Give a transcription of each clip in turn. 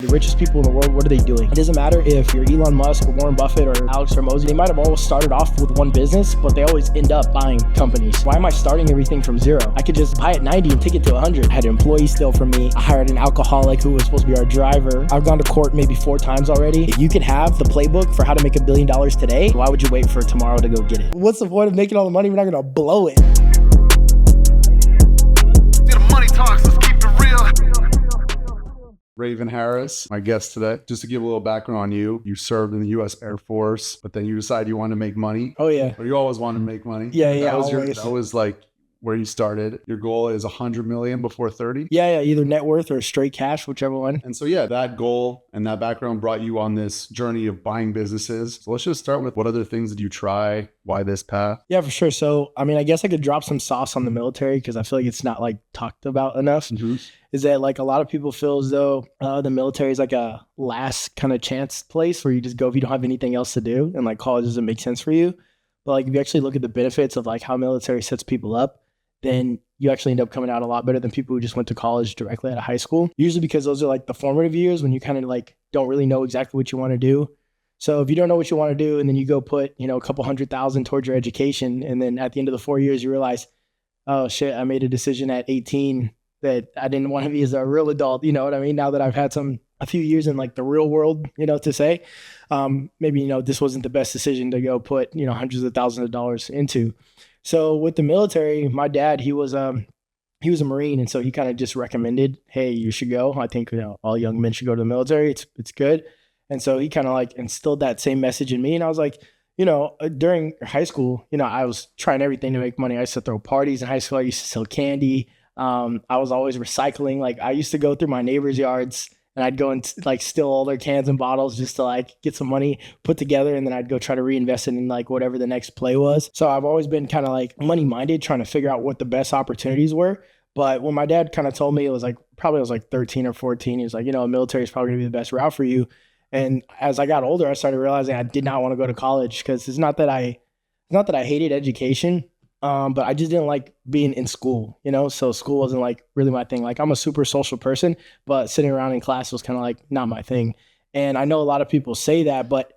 The richest people in the world, what are they doing? It doesn't matter if you're Elon Musk or Warren Buffett or Alex Hormozi. They might have all started off with one business, but they always end up buying companies. Why am I starting everything from zero? I could just buy at 90 and take it to 100. I had employees steal from me. I hired an alcoholic who was supposed to be our driver. I've gone to court maybe 4 times already. If you could have the playbook for how to make $1 billion today, why would you wait for tomorrow to go get it? What's the point of making all the money? We're not gonna blow it. Raven Harris, my guest today. Just to give a little background on you, you served in the U.S. Air Force, but then you decided you wanted to make money. Oh yeah. Or you always wanted to make money. Yeah, That was like where you started. Your goal is 100 million before 30. Yeah, either net worth or straight cash, whichever one. And so yeah, that goal and that background brought you on this journey of buying businesses. So let's just start with what other things did you try? Why this path? Yeah, for sure. So, I mean, I guess I could drop some sauce on the military because I feel like it's not like talked about enough. Mm-hmm. Is that like a lot of people feel as though the military is like a last kind of chance place where you just go if you don't have anything else to do and like college doesn't make sense for you. But like if you actually look at the benefits of like how military sets people up, then you actually end up coming out a lot better than people who just went to college directly out of high school. Usually because those are like the formative years when you kind of like don't really know exactly what you want to do. So if you don't know what you want to do and then you go put, you know, a couple $100,000 towards your education, and then at the end of the 4 years you realize, oh shit, I made a decision at 18 that I didn't want to be as a real adult, you know what I mean? Now that I've had a few years in like the real world, you know, to say, maybe, you know, this wasn't the best decision to go put, you know, hundreds of thousands of dollars into. So with the military, my dad, he was a Marine. And so he kind of just recommended, hey, you should go. I think, you know, all young men should go to the military. It's good. And so he kind of like instilled that same message in me. And I was like, you know, during high school, you know, I was trying everything to make money. I used to throw parties in high school. I used to sell candy. I was always recycling. Like I used to go through my neighbors' yards and I'd go and like steal all their cans and bottles just to like get some money put together. And then I'd go try to reinvest it in like whatever the next play was. So I've always been kind of like money minded, trying to figure out what the best opportunities were. But when my dad kind of told me, it was like, probably I was like 13 or 14. He was like, you know, military is probably gonna be the best route for you. And as I got older, I started realizing I did not want to go to college because it's not that I hated education. But I just didn't like being in school, you know? So school wasn't like really my thing. Like I'm a super social person, but sitting around in class was kind of like not my thing. And I know a lot of people say that, but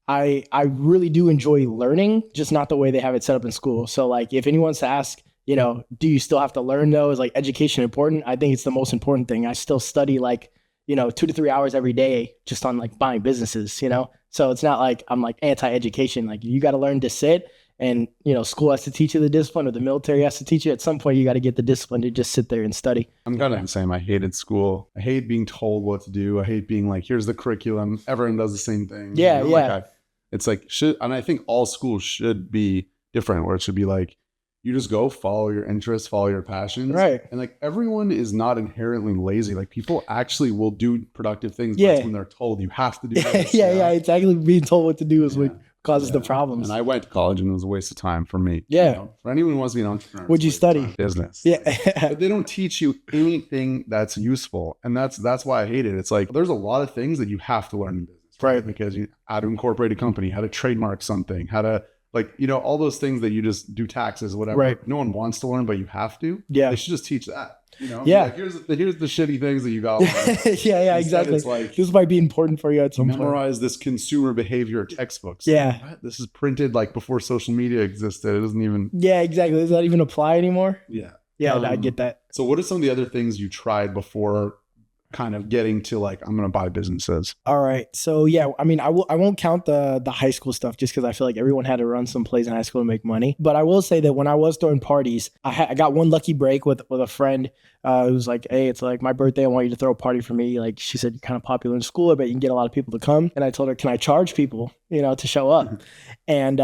I really do enjoy learning, just not the way they have it set up in school. So like if anyone's to ask, you know, do you still have to learn though? Is like education important? I think it's the most important thing. I still study like, you know, 2 to 3 hours every day just on like buying businesses, you know? So it's not like I'm like anti-education. Like you got to learn to sit. And, you know, school has to teach you the discipline or the military has to teach you. At some point, you got to get the discipline to just sit there and study. I'm kind of the same. I hated school. I hate being told what to do. I hate being like, here's the curriculum. Everyone does the same thing. Yeah, you know, yeah. Like it's like, and I think all schools should be different, where it should be like, you just go follow your interests, follow your passions. Right. And like everyone is not inherently lazy. Like people actually will do productive things. Yeah. But it's when they're told you have to do this. Yeah. Exactly. Being told what to do is what causes the problems. And I went to college and it was a waste of time for me. Yeah. You know? For anyone who wants to be an entrepreneur. What'd you study? Business. Yeah. But they don't teach you anything that's useful. And that's why I hate it. It's like, there's a lot of things that you have to learn in business. Right. Because how to incorporate a company, how to trademark something, how to like, you know, all those things that you just do taxes, whatever. Right. No one wants to learn, but you have to. Yeah. They should just teach that. You know, yeah. Like, here's the shitty things that you got. yeah, exactly. It's like, this might be important for you at some memorize this consumer behavior textbooks. Yeah. Like, this is printed like before social media existed. It doesn't even. Yeah, exactly. Does that even apply anymore? Yeah. Yeah, I get that. So what are some of the other things you tried before kind of getting to like, I'm going to buy businesses? All right. So yeah, I mean, I won't count the high school stuff just because I feel like everyone had to run some plays in high school to make money. But I will say that when I was throwing parties, I got one lucky break with a friend who was like, hey, it's like my birthday. I want you to throw a party for me. Like she said, you're kind of popular in school. I bet you can get a lot of people to come. And I told her, can I charge people, you know, to show up? And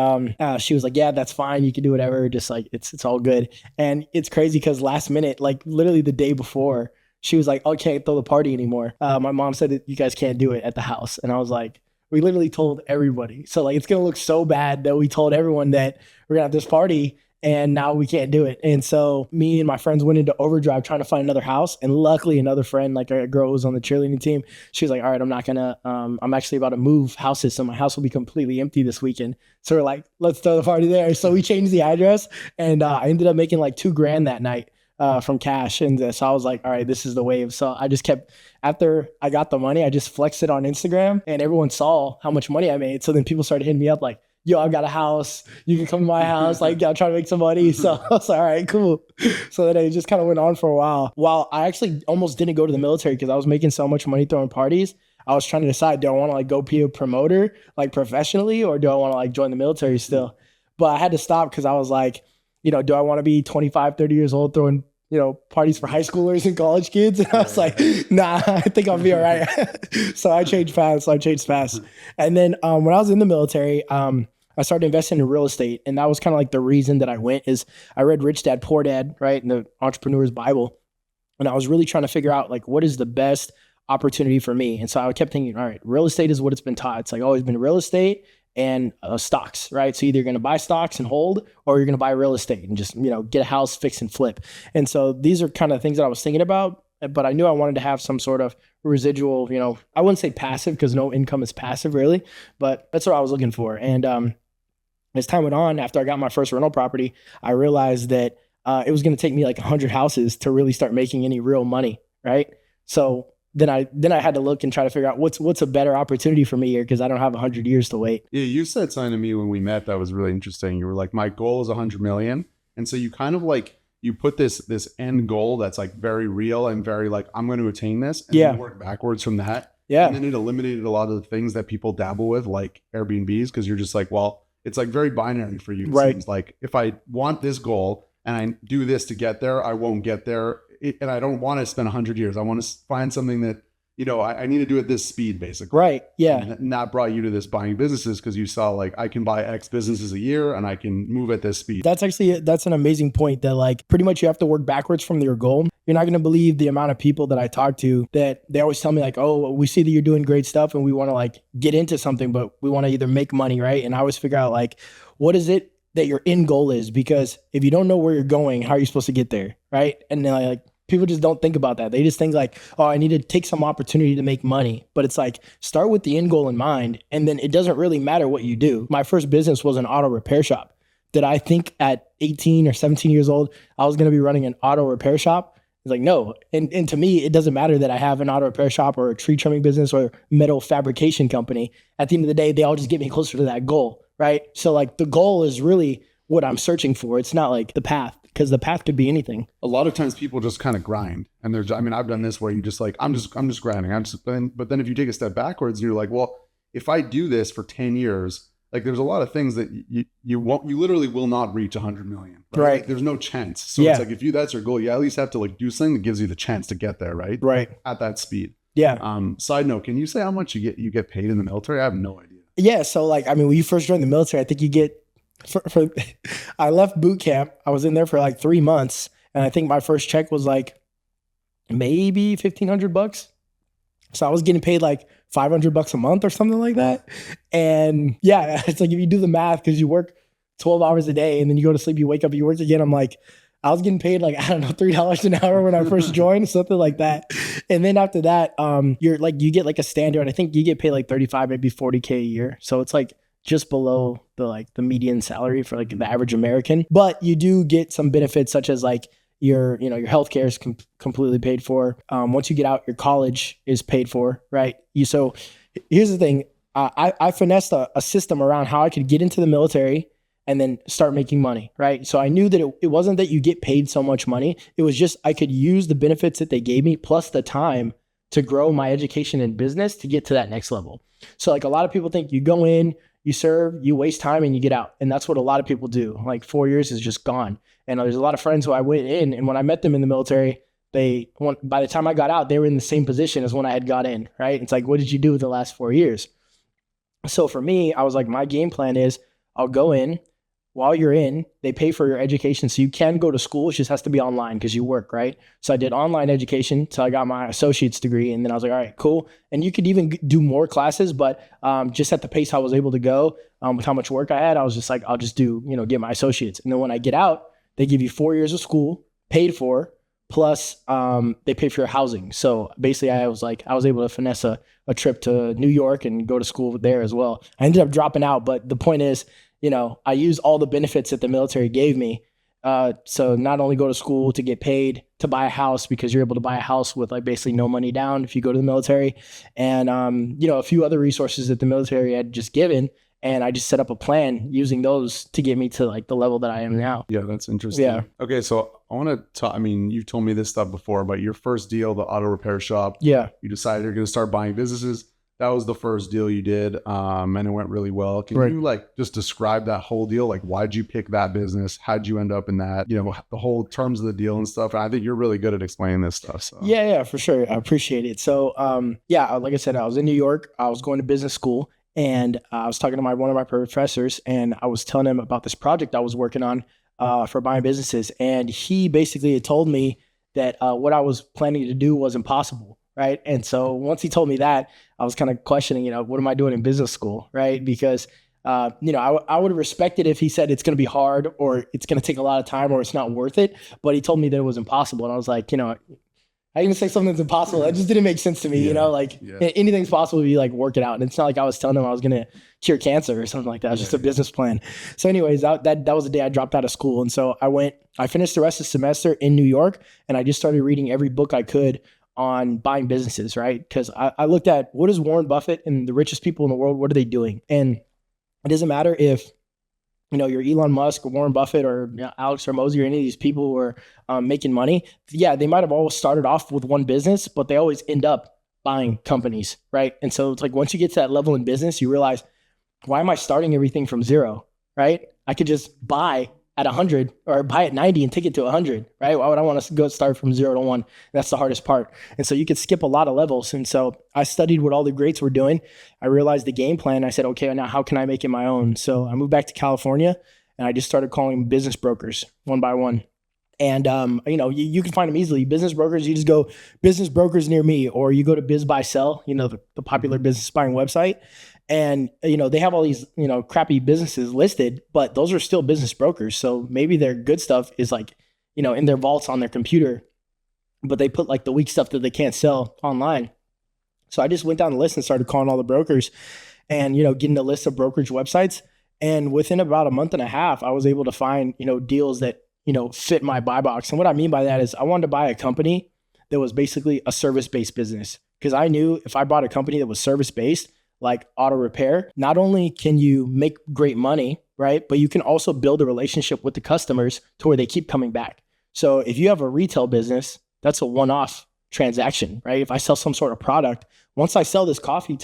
she was like, yeah, that's fine. You can do whatever. Just like, it's all good. And it's crazy because last minute, like literally the day before, she was like, oh, I can't throw the party anymore. My mom said that you guys can't do it at the house. And I was like, we literally told everybody. So like, it's going to look so bad that we told everyone that we're going to have this party and now we can't do it. And so me and my friends went into overdrive trying to find another house. And luckily another friend, like a girl who was on the cheerleading team, she was like, all right, I'm actually about to move houses. So my house will be completely empty this weekend. So we're like, let's throw the party there. So we changed the address and I ended up making like $2,000 that night. from cash. And so I was like, all right, this is the wave. So I just kept, after I got the money, I just flexed it on Instagram and everyone saw how much money I made. So then people started hitting me up like, yo, I've got a house. You can come to my house. Like, I'm trying to make some money. So I was like, all right, cool. So then it just kind of went on for a while. While I actually almost didn't go to the military because I was making so much money throwing parties. I was trying to decide, do I want to like go be a promoter like professionally, or do I want to like join the military still? But I had to stop because I was like, you know, do I want to be 25, 30 years old throwing, you know, parties for high schoolers and college kids? And I was like, nah, I think I'll be all right. So I changed fast. And then when I was in the military, I started investing in real estate. And that was kind of like the reason that I went is I read Rich Dad, Poor Dad, right? In the Entrepreneur's Bible. And I was really trying to figure out like, what is the best opportunity for me? And so I kept thinking, all right, real estate is what it's been taught. It's like always been real estate and stocks, right? So either you're going to buy stocks and hold, or you're going to buy real estate and just, you know, get a house, fix and flip. And so these are kind of things that I was thinking about, but I knew I wanted to have some sort of residual, you know, I wouldn't say passive because no income is passive really, but that's what I was looking for. And as time went on, after I got my first rental property, I realized that it was going to take me like 100 houses to really start making any real money, right? So then I had to look and try to figure out what's a better opportunity for me here because I don't have 100 years to wait. Yeah, you said something to me when we met that was really interesting. You were like, my goal is 100 million. And so you kind of like, you put this end goal that's like very real and very like, I'm going to attain this, and then work backwards from that. Yeah. And then it eliminated a lot of the things that people dabble with, like Airbnbs, because you're just like, well, it's like very binary for you. It seems like if I want this goal and I do this to get there, I won't get there. And I don't want to spend 100 years. I want to find something that, you know, I need to do at this speed, basically. Right. Yeah. And that brought you to this buying businesses because you saw like, I can buy X businesses a year and I can move at this speed. That's an amazing point that like pretty much you have to work backwards from your goal. You're not going to believe the amount of people that I talk to that they always tell me like, oh, we see that you're doing great stuff and we want to like get into something, but we want to either make money, right? And I always figure out like, what is it that your end goal is? Because if you don't know where you're going, how are you supposed to get there, right? And then like, people just don't think about that. They just think like, oh, I need to take some opportunity to make money. But it's like, start with the end goal in mind. And then it doesn't really matter what you do. My first business was an auto repair shop. Did I think at 18 or 17 years old, I was going to be running an auto repair shop? It's like, no. And to me, it doesn't matter that I have an auto repair shop or a tree trimming business or metal fabrication company. At the end of the day, they all just get me closer to that goal, right? So like the goal is really what I'm searching for. It's not like the path. Because the path could be anything. A lot of times people just kind of grind, and there's, I mean, I've done this where you just like, I'm just grinding. But then if you take a step backwards, you're like, well, if I do this for 10 years, like there's a lot of things that you literally will not reach 100 million. Right. Like, there's no chance. So it's like, if that's your goal, you at least have to like do something that gives you the chance to get there. Right. Right. At that speed. Yeah. Side note, can you say how much you get paid in the military? I have no idea. Yeah. So like, I mean, when you first join the military, I think you get, I left boot camp. I was in there for like 3 months, and I think my first check was like maybe $1,500. So I was getting paid like $500 a month or something like that. And yeah, it's like if you do the math, because you work 12 hours a day and then you go to sleep, you wake up, you work again. I'm like, I was getting paid like, I don't know, $3 an hour when I first joined, something like that. And then after that, you're like, you get like a standard. I think you get paid like 35, maybe 40K a year. So it's like just below the median salary for like the average American. But you do get some benefits such as like your healthcare is completely paid for. Once you get out, your college is paid for, right? So here's the thing. I finessed a system around how I could get into the military and then start making money, right? So I knew that it wasn't that you get paid so much money. It was just I could use the benefits that they gave me plus the time to grow my education and business to get to that next level. So like a lot of people think you go in, you serve, you waste time, and you get out. And that's what a lot of people do. Like 4 years is just gone. And there's a lot of friends who I went in, and when I met them in the military, by the time I got out, they were in the same position as when I had got in, right? It's like, what did you do with the last 4 years? So for me, I was like, my game plan is I'll go in. While you're in, they pay for your education. So you can go to school. It just has to be online because you work, right? So I did online education till I got my associate's degree. And then I was like, all right, cool. And you could even do more classes, but just at the pace I was able to go with how much work I had, I was just like, I'll just get my associates. And then when I get out, they give you 4 years of school paid for, plus they pay for your housing. So basically I was able to finesse a trip to New York and go to school there as well. I ended up dropping out, but the point is, I used all the benefits that the military gave me So not only go to school to get paid to buy a house, because you're able to buy a house with like basically no money down if you go to the military, and a few other resources that the military had just given. And I just set up a plan using those to get me to like the level that I am now. Yeah, that's interesting. Yeah. Okay, so I want to talk. I mean, you've told me this stuff before, but your first deal, the auto repair shop. Yeah. You decided you're going to start buying businesses. That was the first deal you did, and it went really well. Can you like just describe that whole deal? Like, why'd you pick that business? How'd you end up in that? The whole terms of the deal and stuff. And I think you're really good at explaining this stuff. So. Yeah, for sure. I appreciate it. So, like I said, I was in New York. I was going to business school, and I was talking to one of my professors, and I was telling him about this project I was working on for buying businesses, and he basically had told me that what I was planning to do was impossible. Right. And so once he told me that, I was kind of questioning, what am I doing in business school? Right. Because, I would have respected if he said it's going to be hard or it's going to take a lot of time or it's not worth it. But he told me that it was impossible. And I was like, I even say something's impossible. That just didn't make sense to me, anything's possible if you like work it out. And it's not like I was telling him I was going to cure cancer or something like that. It was just a business plan. So anyways, that was the day I dropped out of school. And so I finished the rest of the semester in New York, and I just started reading every book I could on buying businesses, right? Because I looked at what is Warren Buffett and the richest people in the world, what are they doing? And it doesn't matter if, you're Elon Musk or Warren Buffett or Alex Hormozy or any of these people who are making money. Yeah, they might have all started off with one business, but they always end up buying companies, right? And so it's like once you get to that level in business, you realize, why am I starting everything from zero, right? I could just buy at 100 or buy at 90 and take it to 100, right? Why would I want to go start from 0 to 1? That's the hardest part. And so you could skip a lot of levels. And so I studied what all the greats were doing. I realized the game plan. I said, okay, now how can I make it my own? So I moved back to California, and I just started calling business brokers one by one. And, you can find them easily. Business brokers, you just go business brokers near me, or you go to Biz Buy Sell, the popular business buying website. And, they have all these, crappy businesses listed, but those are still business brokers. So maybe their good stuff is like, in their vaults on their computer, but they put like the weak stuff that they can't sell online. So I just went down the list and started calling all the brokers and, getting a list of brokerage websites. And within about a month and a half, I was able to find, deals that, fit my buy box. And what I mean by that is I wanted to buy a company that was basically a service-based business, because I knew if I bought a company that was service-based, like auto repair, not only can you make great money, right? But you can also build a relationship with the customers to where they keep coming back. So if you have a retail business, that's a one-off transaction, right? If I sell some sort of product, once I sell this coffee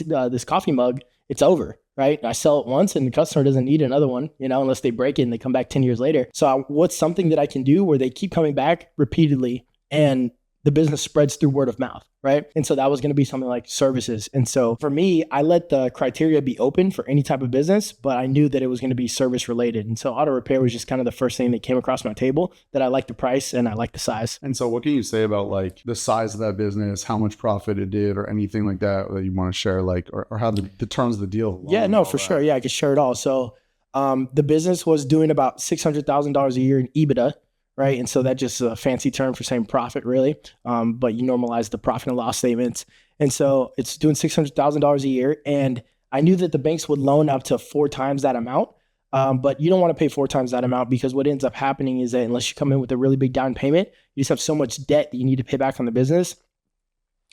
mug, it's over, right? I sell it once and the customer doesn't need another one, unless they break it and they come back 10 years later. So what's something that I can do where they keep coming back repeatedly and the business spreads through word of mouth, right? And so that was going to be something like services. And so for me, I let the criteria be open for any type of business, but I knew that it was going to be service related. And so auto repair was just kind of the first thing that came across my table, that I liked the price and I liked the size. And so what can you say about like the size of that business, how much profit it did, or anything like that you want to share, like, or how the terms of the deal? Yeah, no, for sure. Yeah, I could share it all. So the business was doing about $600,000 a year in EBITDA. Right. And so that's just a fancy term for saying profit, really. But you normalize the profit and loss statements. And so it's doing $600,000 a year. And I knew that the banks would loan up to 4 times that amount. But you don't want to pay 4 times that amount, because what ends up happening is that unless you come in with a really big down payment, you just have so much debt that you need to pay back on the business.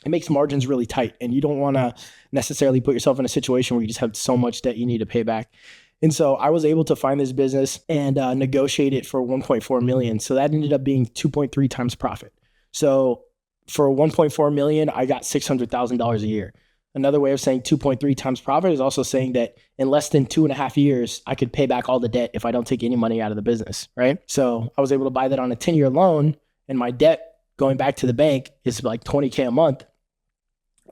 It makes margins really tight. And you don't want to necessarily put yourself in a situation where you just have so much debt you need to pay back. And so I was able to find this business and negotiate it for $1.4 million. So that ended up being 2.3 times profit. So for $1.4 million, I got $600,000 a year. Another way of saying 2.3 times profit is also saying that in less than 2.5 years, I could pay back all the debt if I don't take any money out of the business, right? So I was able to buy that on a 10-year loan, and my debt going back to the bank is like $20K a month,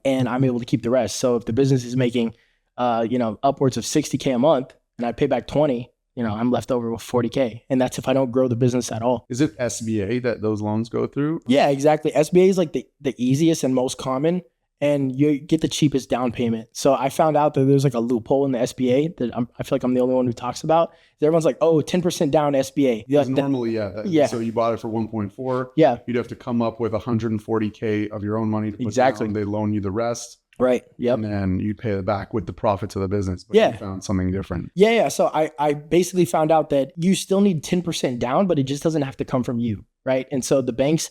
and I'm able to keep the rest. So if the business is making, upwards of $60K a month, and I pay back 20, I'm left over with 40K. And that's if I don't grow the business at all. Is it SBA that those loans go through? Yeah, exactly. SBA is like the easiest and most common, and you get the cheapest down payment. So I found out that there's like a loophole in the SBA that I feel like I'm the only one who talks about. Everyone's like, oh, 10% down SBA. Normally, yeah. So you bought it for 1.4. Yeah. You'd have to come up with 140K of your own money to put exactly down. They loan you the rest. Right. Yep. And then you'd pay it back with the profits of the business. But Yeah. you found something different. Yeah. So I basically found out that you still need 10% down, but it just doesn't have to come from you. Right. And so the banks,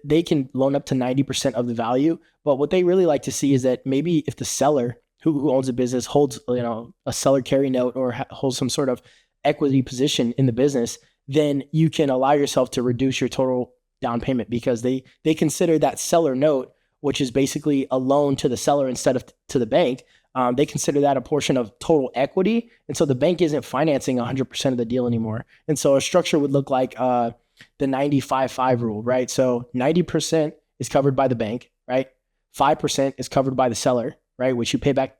they can loan up to 90% of the value. But what they really like to see is that maybe if the seller who owns a business holds, a seller carry note or holds some sort of equity position in the business, then you can allow yourself to reduce your total down payment, because they consider that seller note, which is basically a loan to the seller instead of to the bank. They consider that a portion of total equity. And so the bank isn't financing 100% of the deal anymore. And so a structure would look like the 95-5 rule, right? So 90% is covered by the bank, right? 5% is covered by the seller, right? Which you pay back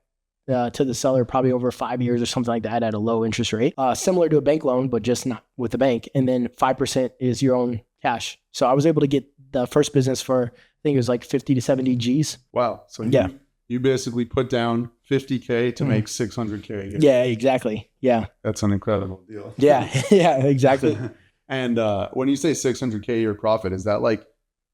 to the seller probably over 5 years or something like that at a low interest rate, similar to a bank loan, but just not with the bank. And then 5% is your own cash. So I was able to get the first business for, I think it was like 50 to 70 G's. Wow. So yeah, you basically put down 50K to make 600K. Yeah, exactly. Yeah. That's an incredible deal. Yeah. Yeah, exactly. And when you say 600K your profit, is that like,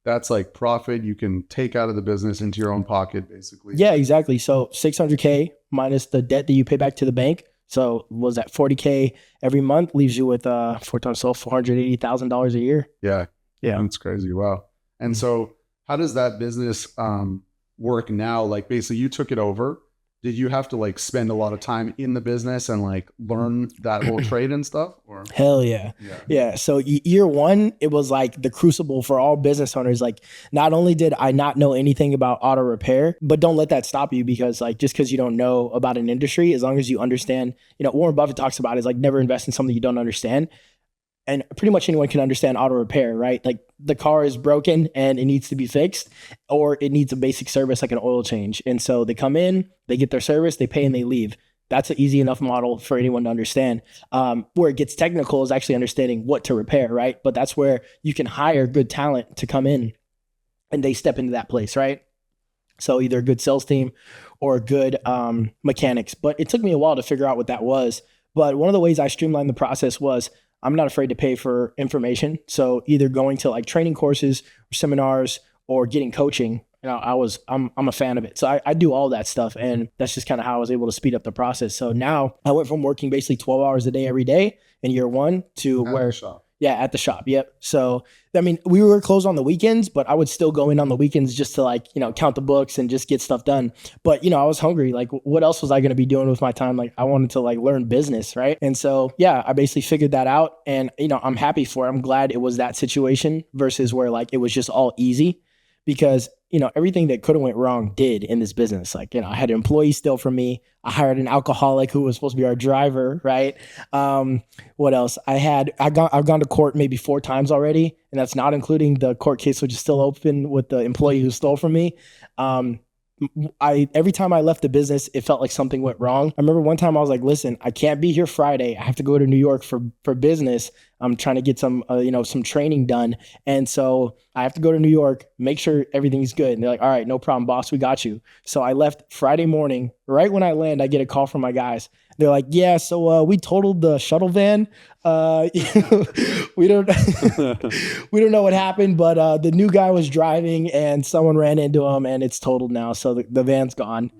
that's like profit you can take out of the business into your own pocket, basically? Yeah, exactly. So 600K minus the debt that you pay back to the bank. So was that 40K every month, leaves you with $480,000 a year. Yeah. Yeah. That's crazy. Wow. And so how does that business work now? Like basically you took it over. Did you have to like spend a lot of time in the business and like learn that whole trade and stuff? Or? Hell yeah. Yeah. So year one, it was like the crucible for all business owners. Like not only did I not know anything about auto repair, but don't let that stop you, because like just because you don't know about an industry, as long as you understand, Warren Buffett talks about is like never invest in something you don't understand. And pretty much anyone can understand auto repair, right? Like the car is broken and it needs to be fixed, or it needs a basic service like an oil change. And so they come in, they get their service, they pay and they leave. That's an easy enough model for anyone to understand. Where it gets technical is actually understanding what to repair, right? But that's where you can hire good talent to come in and they step into that place, right? So either a good sales team or a good mechanics. But it took me a while to figure out what that was. But one of the ways I streamlined the process was I'm not afraid to pay for information. So either going to like training courses or seminars or getting coaching, I'm a fan of it. So I do all that stuff. And that's just kind of how I was able to speed up the process. So now I went from working basically 12 hours a day every day in year one to at the shop. Yep. So, I mean, we were closed on the weekends, but I would still go in on the weekends just to like, count the books and just get stuff done. But, I was hungry. Like, what else was I going to be doing with my time? Like, I wanted to like learn business. Right. And so, yeah, I basically figured that out, and, I'm happy for it. I'm glad it was that situation versus where like it was just all easy, because everything that could have went wrong did in this business. Like, I had employees steal from me. I hired an alcoholic who was supposed to be our driver, right? What else? I've gone to court maybe 4 times already, and that's not including the court case, which is still open with the employee who stole from me. Every time I left the business, it felt like something went wrong. I remember one time I was like, listen, I can't be here Friday. I have to go to New York for business. I'm trying to get some training done. And so I have to go to New York, make sure everything's good. And they're like, all right, no problem, boss. We got you. So I left Friday morning. Right when I land, I get a call from my guys. They're like, yeah, so we totaled the shuttle van. We don't we don't know what happened, but the new guy was driving and someone ran into him and it's totaled now. So the van's gone.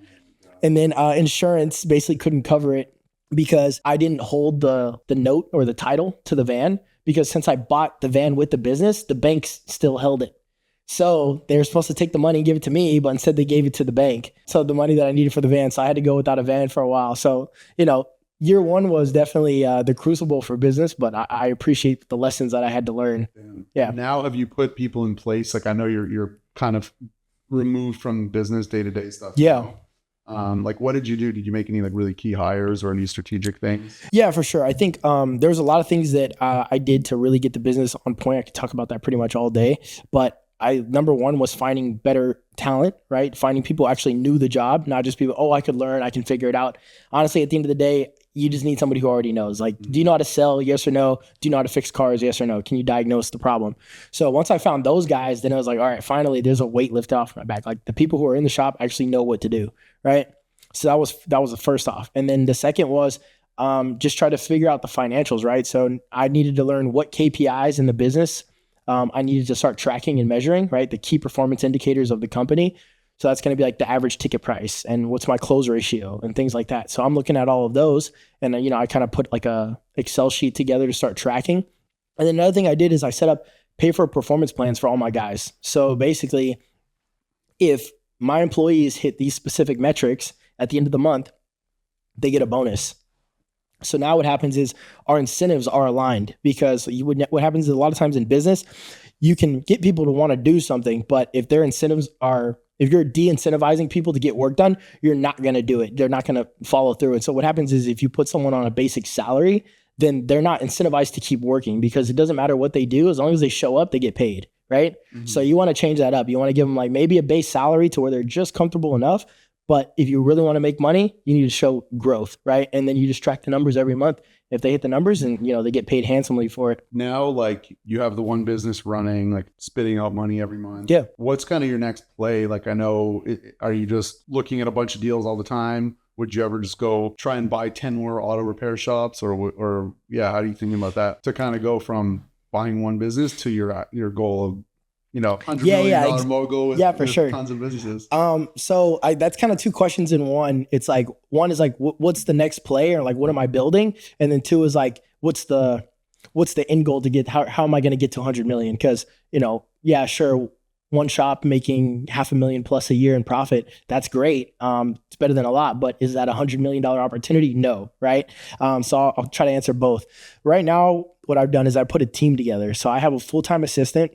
And then insurance basically couldn't cover it because I didn't hold the note or the title to the van, because since I bought the van with the business, the banks still held it. So they were supposed to take the money and give it to me, but instead they gave it to the bank. So the money that I needed for the van. So I had to go without a van for a while. So, year one was definitely the crucible for business, but I appreciate the lessons that I had to learn. Yeah. Now, have you put people in place? Like, I know you're kind of removed from business day-to-day stuff. Yeah. Like, what did you do? Did you make any like really key hires or any strategic things? Yeah, for sure. I think there was a lot of things that I did to really get the business on point. I could talk about that pretty much all day, but number one was finding better talent, right? Finding people who actually knew the job, not just people, I could learn, I can figure it out. Honestly, at the end of the day, you just need somebody who already knows. Like, do you know how to sell? Yes or no? Do you know how to fix cars? Yes or no? Can you diagnose the problem? So once I found those guys, then I was like, all right, finally, there's a weight lifted off my back. Like, the people who are in the shop actually know what to do, right? So that was the first off. And then the second was just try to figure out the financials, right? So I needed to learn what KPIs in the business I needed to start tracking and measuring, right? The key performance indicators of the company. So that's going to be like the average ticket price and what's my close ratio and things like that. So I'm looking at all of those, and I kind of put like a Excel sheet together to start tracking. And then another thing I did is I set up pay for performance plans for all my guys. So basically, if my employees hit these specific metrics at the end of the month, they get a bonus. So now what happens is our incentives are aligned, because what happens is a lot of times in business, you can get people to want to do something, but if their incentives if you're de-incentivizing people to get work done, you're not going to do it. They're not going to follow through. And so what happens is if you put someone on a basic salary, then they're not incentivized to keep working, because it doesn't matter what they do. As long as they show up, they get paid, right? Mm-hmm. So you want to change that up. You want to give them like maybe a base salary to where they're just comfortable enough. But if you really want to make money, you need to show growth, right? And then you just track the numbers every month. If they hit the numbers, and they get paid handsomely for it. Now, like, you have the one business running, like spitting out money every month. Yeah. What's kind of your next play? Like, I know, are you just looking at a bunch of deals all the time? Would you ever just go try and buy 10 more auto repair shops, or yeah, how do you think about that to kind of go from buying one business to your goal of $100 million mogul with for sure tons of businesses? So that's kind of two questions in one. It's like, one is like, what's the next play, or like, what am I building? And then two is like, what's the end goal to get, how am I going to get to 100 million? Cause sure, one shop making $500,000 plus a year in profit, that's great. It's better than a lot, but is that $100 million opportunity? No. Right. So I'll try to answer both. Right now, what I've done is I put a team together. So I have a full-time assistant.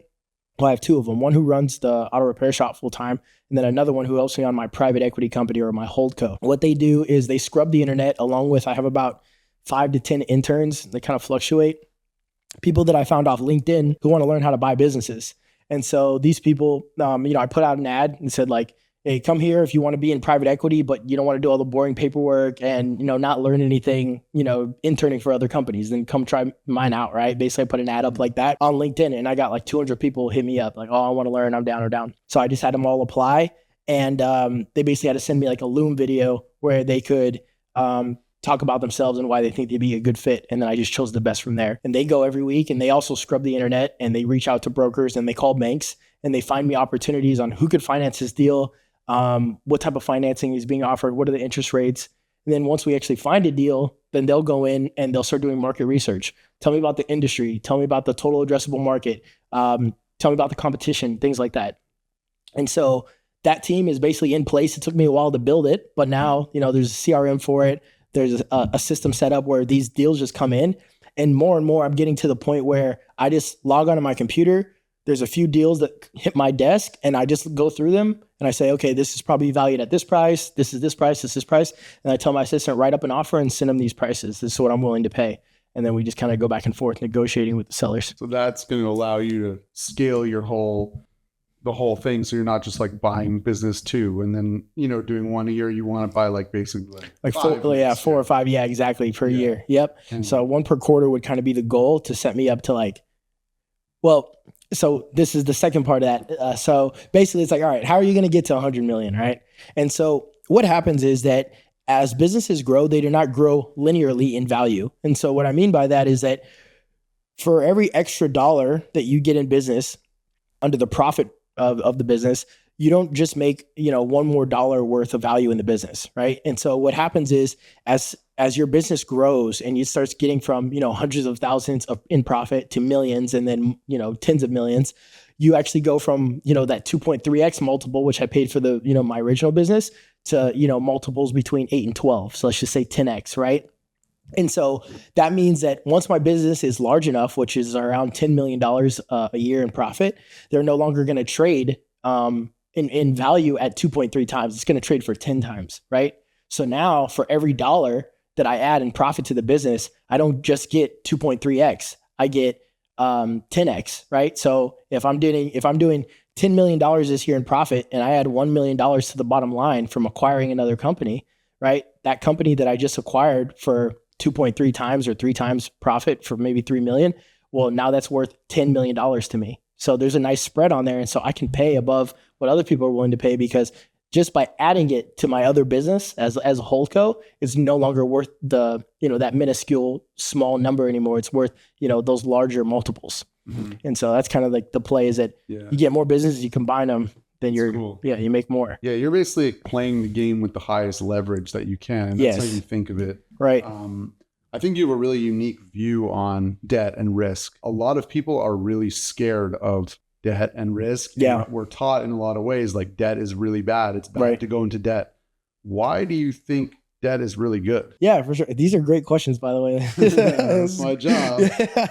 Well, I have two of them, one who runs the auto repair shop full time, and then another one who helps me on my private equity company or my holdco. What they do is they scrub the internet, along with, I have about 5 to 10 interns. They kind of fluctuate. People that I found off LinkedIn who want to learn how to buy businesses. And so these people, I put out an ad and said like, hey, come here if you want to be in private equity, but you don't want to do all the boring paperwork and, not learn anything, interning for other companies, then come try mine out, right? Basically, I put an ad up like that on LinkedIn, and I got like 200 people hit me up like, oh, I want to learn, I'm down or down. So I just had them all apply, and they basically had to send me like a Loom video where they could talk about themselves and why they think they'd be a good fit. And then I just chose the best from there. And they go every week, and they also scrub the internet, and they reach out to brokers, and they call banks, and they find me opportunities on who could finance this deal, what type of financing is being offered, what are the interest rates. And then once we actually find a deal, then they'll go in and they'll start doing market research. Tell me about the industry, tell me about the total addressable market, tell me about the competition, things like that. And so that team is basically in place. It took me a while to build it, but now, there's a CRM for it. There's a system set up where these deals just come in, and more I'm getting to the point where I just log onto my computer. There's a few deals that hit my desk, and I just go through them, and I say, okay, this is probably valued at this price. This is this price. This is this price. And I tell my assistant, write up an offer and send them these prices. This is what I'm willing to pay. And then we just kind of go back and forth negotiating with the sellers. So that's going to allow you to scale the whole thing. So you're not just like buying business two, and then, doing one a year. You want to buy like basically like 4 or 5. Yeah, exactly. Per year. Yep. So one per quarter would kind of be the goal to set me up to like, so this is the second part of that. So basically it's like, all right, how are you going to get to 100 million, right? And so what happens is that as businesses grow, they do not grow linearly in value. And so what I mean by that is that for every extra dollar that you get in business under the profit of the business, you don't just make, one more dollar worth of value in the business, right? And so what happens is as your business grows and you start getting from, hundreds of thousands in profit to millions, and then, tens of millions, you actually go from, that 2.3x multiple, which I paid for the, my original business, to, multiples between 8 and 12. So let's just say 10x, right? And so that means that once my business is large enough, which is around $10 million a year in profit, they're no longer going to trade in value at 2.3 times. It's going to trade for 10 times, right? So now for every dollar that I add in profit to the business, I don't just get 2.3x, I get 10x, right? So if I'm doing $10 million this year in profit, and I add $1 million to the bottom line from acquiring another company, right? That company that I just acquired for 2.3 times or 3 times profit for maybe 3 million, well, now that's worth $10 million to me. So there's a nice spread on there. And so I can pay above what other people are willing to pay, because just by adding it to my other business as a holdco, it's no longer worth the, that minuscule small number anymore. It's worth, those larger multiples. Mm-hmm. And so that's kind of like the play, is that you get more businesses, you combine them, then you make more. Yeah, you're basically playing the game with the highest leverage that you can. And that's how you think of it. Right. I think you have a really unique view on debt and risk. A lot of people are really scared of debt and risk. Yeah. And we're taught in a lot of ways like debt is really bad. It's bad to go into debt. Why do you think debt is really good? Yeah, for sure. These are great questions, by the way. That's my job.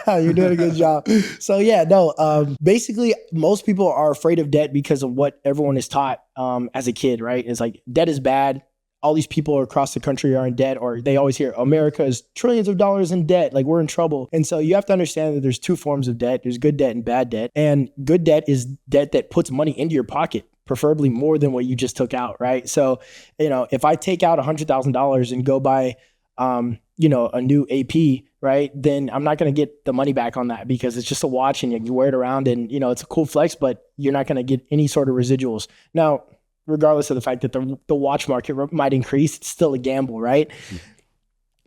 You're doing a good job. So basically most people are afraid of debt because of what everyone is taught as a kid, right? It's like debt is bad. All these people across the country are in debt, or they always hear America is trillions of dollars in debt. Like we're in trouble. And so you have to understand that there's two forms of debt. There's good debt and bad debt. And good debt is debt that puts money into your pocket, preferably more than what you just took out, right? So, if I take out $100,000 and go buy, a new AP, right? Then I'm not going to get the money back on that because it's just a watch and you wear it around and, it's a cool flex, but you're not going to get any sort of residuals. Now, regardless of the fact that the watch market might increase, it's still a gamble, right? Mm-hmm.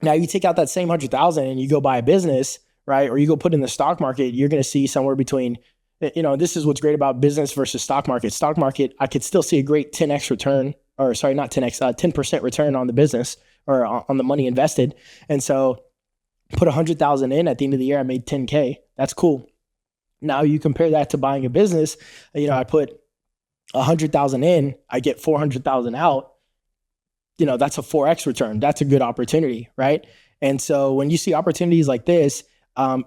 Now you take out that same 100,000 and you go buy a business, right? Or you go put in the stock market, you're going to see somewhere between, this is what's great about business versus stock market. Stock market, I could still see a great 10x return, or sorry, not 10x, 10% return on the business or on the money invested. And so put 100,000 in, at the end of the year, I made 10K. That's cool. Now you compare that to buying a business, I put 100,000 in, I get 400,000 out, that's a 4x return. That's a good opportunity, right? And so when you see opportunities like this,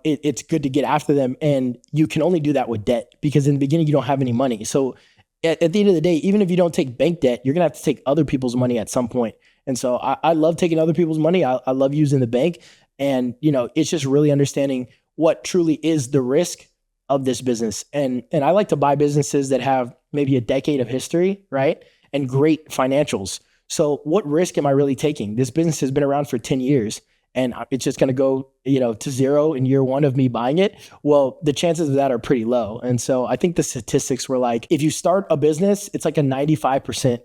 it's good to get after them. And you can only do that with debt because in the beginning, you don't have any money. So at the end of the day, even if you don't take bank debt, you're going to have to take other people's money at some point. And so I love taking other people's money. I love using the bank. And, it's just really understanding what truly is the risk of this business. And I like to buy businesses that have maybe a decade of history, right? And great financials. So what risk am I really taking? This business has been around for 10 years and it's just going to go, to zero in year one of me buying it. Well, the chances of that are pretty low. And so I think the statistics were like, if you start a business, it's like a 95%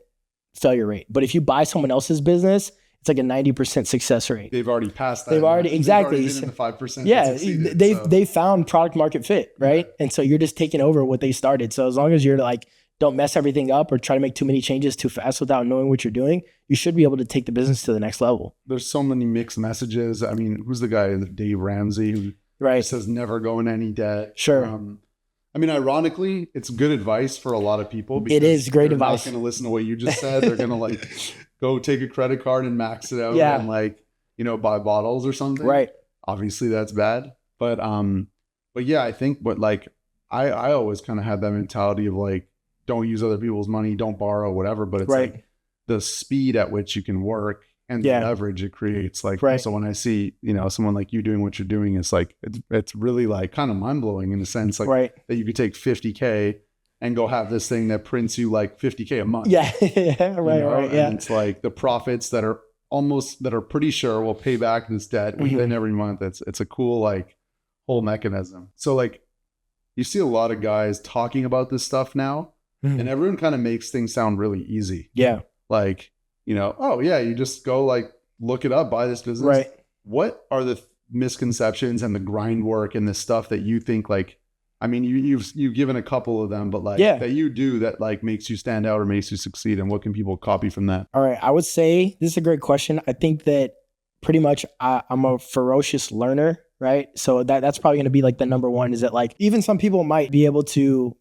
failure rate. But if you buy someone else's business, it's like a 90% success rate. They've already passed that. They've already been in the 5%. Yeah, they found product market fit, right? Yeah. And so you're just taking over what they started. So as long as you're like, don't mess everything up or try to make too many changes too fast without knowing what you're doing, you should be able to take the business to the next level. There's so many mixed messages. I mean, who's the guy, Dave Ramsey, who says never go in any debt? Sure. Ironically, it's good advice for a lot of people. Because it is great advice. They're not going to listen to what you just said. They're going to go take a credit card and max it out and buy bottles or something. Right. Obviously that's bad. But yeah, I think I always kind of had that mentality of don't use other people's money, don't borrow, whatever. But it's the speed at which you can work and the leverage it creates. So when I see, someone like you doing what you're doing, it's really kind of mind blowing in the sense that you could take 50K and go have this thing that prints you 50K a month. Yeah. Right. Yeah. And it's the profits that are pretty sure will pay back this debt within every month. It's a cool whole mechanism. So you see a lot of guys talking about this stuff now and everyone kind of makes things sound really easy. Yeah. Oh yeah, you just go look it up, buy this business. Right. What are the misconceptions and the grind work and the stuff that you think you've given a couple of them, but that you do that makes you stand out or makes you succeed, and what can people copy from that? All right. I would say this is a great question. I think that pretty much I'm a ferocious learner, right? So that's probably going to be the number one, is that even some people might be able to,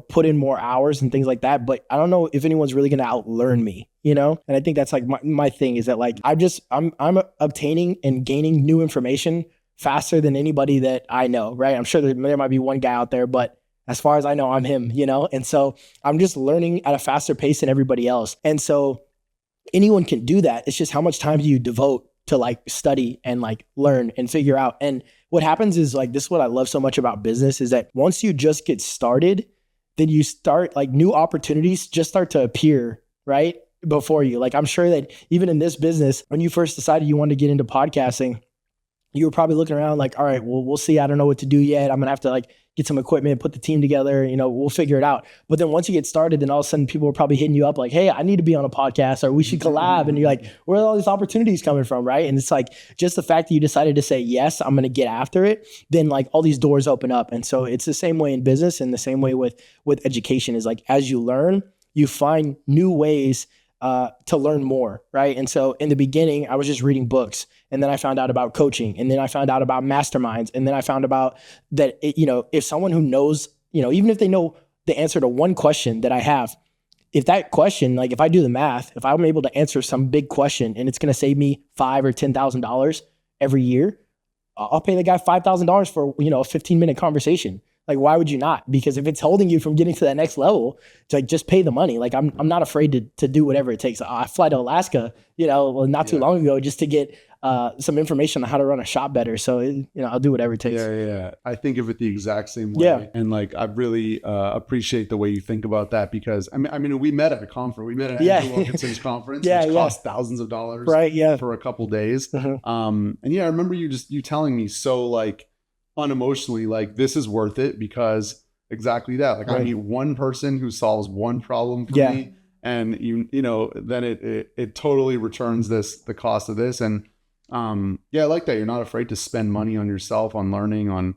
put in more hours and things like that, but I don't know if anyone's really going to outlearn me, and I think that's my thing, is that I'm obtaining and gaining new information faster than anybody that I know, right? I'm sure there might be one guy out there, but as far as I know, I'm him, And so I'm just learning at a faster pace than everybody else. And so anyone can do that. It's just how much time do you devote to study and learn and figure out. And what happens is this is what I love so much about business, is that once you just get started, then you start new opportunities just start to appear right before you. I'm sure that even in this business, when you first decided you wanted to get into podcasting, you were probably looking around all right, well, we'll see. I don't know what to do yet. I'm going to have to get some equipment, put the team together, we'll figure it out. But then once you get started, then all of a sudden people are probably hitting you up hey, I need to be on a podcast, or we should collab. And you're where are all these opportunities coming from, right? And it's just the fact that you decided to say, yes, I'm going to get after it, then all these doors open up. And so it's the same way in business, and the same way with education is as you learn, you find new ways to learn more, right? And so in the beginning, I was just reading books, and then I found out about coaching, and then I found out about masterminds, and then I found about that, if someone who knows, even if they know the answer to one question that I have, if that question, like if I do the math, if I'm able to answer some big question and it's going to save me $5,000 or $10,000 every year, I'll pay the guy $5,000 for, a 15-minute conversation. Like, why would you not? Because if it's holding you from getting to that next level, it's like, just pay the money. Like, I'm not afraid to do whatever it takes. I fly to Alaska, not too long ago, just to get some information on how to run a shop better. So, I'll do whatever it takes. Yeah. I think of it the exact same way. Yeah. And like, I really appreciate the way you think about that, because I mean, we met at a conference. We met at Andrew Wilkinson's conference, which cost thousands of dollars for a couple days. And I remember you telling me so like unemotionally, like, this is worth it because exactly that. Like, I meet one person who solves one problem for me, and then it totally returns the cost of this. And I like that you're not afraid to spend money on yourself, on learning, on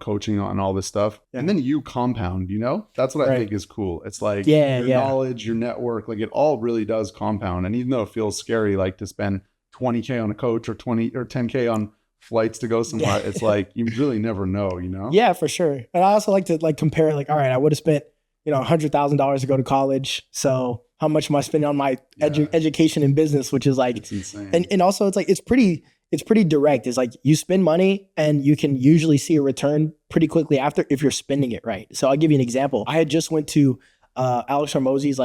coaching, on all this stuff. And then you compound, that's what I think is cool. It's like your knowledge, your network, like it all really does compound. And even though it feels scary, like to spend $20K on a coach or 20 or 10K on flights to go somewhere, it's like, you really never know, Yeah, for sure. And I also like to compare, like, all right, I would have spent, $100,000 to go to college. So how much am I spending on my education and business, which is like, it's insane. And also it's like, it's pretty direct. It's like, you spend money and you can usually see a return pretty quickly after, if you're spending it right. So I'll give you an example. I had just went to Alex Hormozi's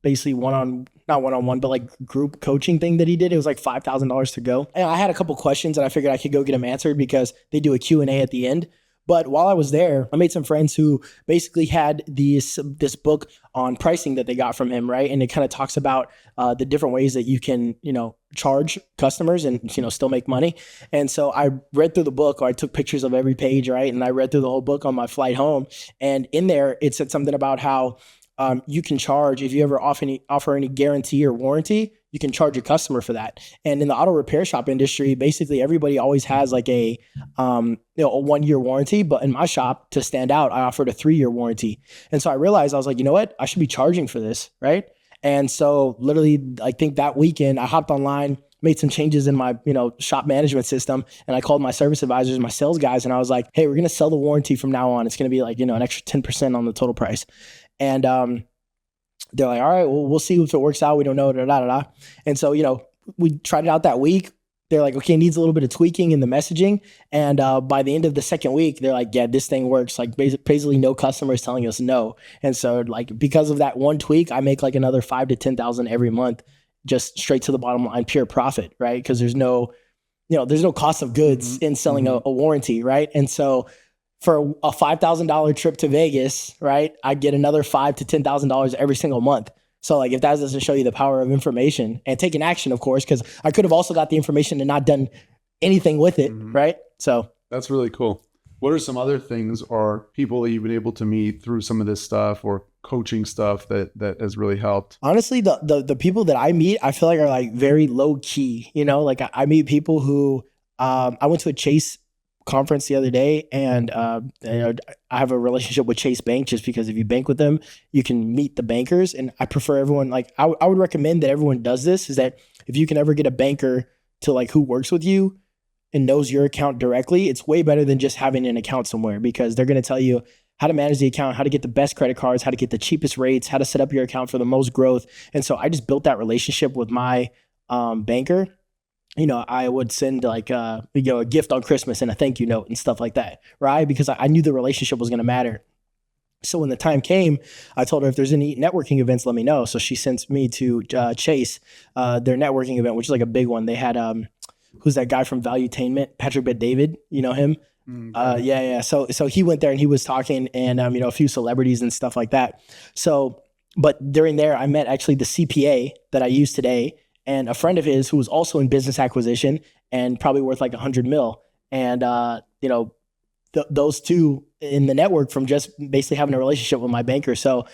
basically not one-on-one, but like group coaching thing that he did. It was like $5,000 to go. And I had a couple questions and I figured I could go get them answered because they do a Q&A at the end. But while I was there, I made some friends who basically had this book on pricing that they got from him, right? And it kind of talks about the different ways that you can, charge customers and, still make money. And so I read through the book, or I took pictures of every page, right? And I read through the whole book on my flight home. And in there, it said something about how you can charge, if you ever offer any guarantee or warranty, you can charge your customer for that. And in the auto repair shop industry, basically everybody always has like a 1-year warranty. But in my shop, to stand out, I offered a 3-year warranty. And so I realized, I was like, you know what? I should be charging for this, right? And so literally, I think that weekend, I hopped online, made some changes in my, shop management system. And I called my service advisors, my sales guys, and I was like, hey, we're going to sell the warranty from now on. It's going to be like, an extra 10% on the total price. And they're like, all right, well, we'll see if it works out. We don't know. And so, we tried it out that week. They're like, okay, it needs a little bit of tweaking in the messaging. And by the end of the second week, they're like, yeah, this thing works. Like basically no customer is telling us no. And so like, because of that one tweak, I make like another $5,000 to $10,000 every month, just straight to the bottom line, pure profit, right? Because there's no cost of goods in selling a warranty, right? And so for a $5,000 trip to Vegas, right, I get another $5,000 to $10,000 every single month. So like, if that doesn't show you the power of information and taking action, of course, because I could have also got the information and not done anything with it, right? So that's really cool. What are some other things or people that you've been able to meet through some of this stuff or coaching stuff that has really helped? Honestly, the people that I meet, I feel like are like very low key. Like I meet people who I went to a Chase conference the other day, and I have a relationship with Chase Bank just because if you bank with them, you can meet the bankers. And I prefer everyone, like I would recommend that everyone does this, is that if you can ever get a banker to like who works with you and knows your account directly, it's way better than just having an account somewhere, because they're going to tell you how to manage the account, how to get the best credit cards, how to get the cheapest rates, how to set up your account for the most growth. And so I just built that relationship with my banker. I would send like a gift on Christmas and a thank you note and stuff like that, right? Because I knew the relationship was going to matter. So when the time came, I told her if there's any networking events, let me know. So she sends me to Chase, their networking event, which is like a big one. They had, who's that guy from Valuetainment? Patrick Bet-David, you know him? Yeah. So he went there and he was talking and, a few celebrities and stuff like that. So, but during there, I met actually the CPA that I use today, and a friend of his who was also in business acquisition and probably worth like 100 mil. And, those two in the network from just basically having a relationship with my banker. So,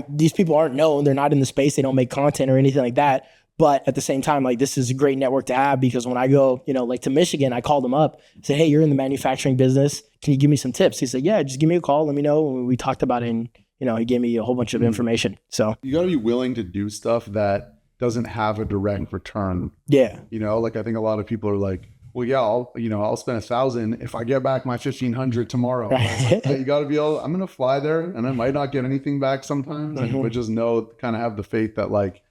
these people aren't known. They're not in the space. They don't make content or anything like that. But at the same time, like, this is a great network to have, because when I go, like to Michigan, I called him up, said, hey, you're in the manufacturing business. Can you give me some tips? He said, yeah, just give me a call. Let me know. And we talked about it, and he gave me a whole bunch of information. So you got to be willing to do stuff that doesn't have a direct return. Yeah. Like I think a lot of people are like, well, yeah, I'll spend $1,000 if I get back my 1,500 tomorrow. Like, you got to be I'm going to fly there and I might not get anything back sometimes, but just kind of have the faith that like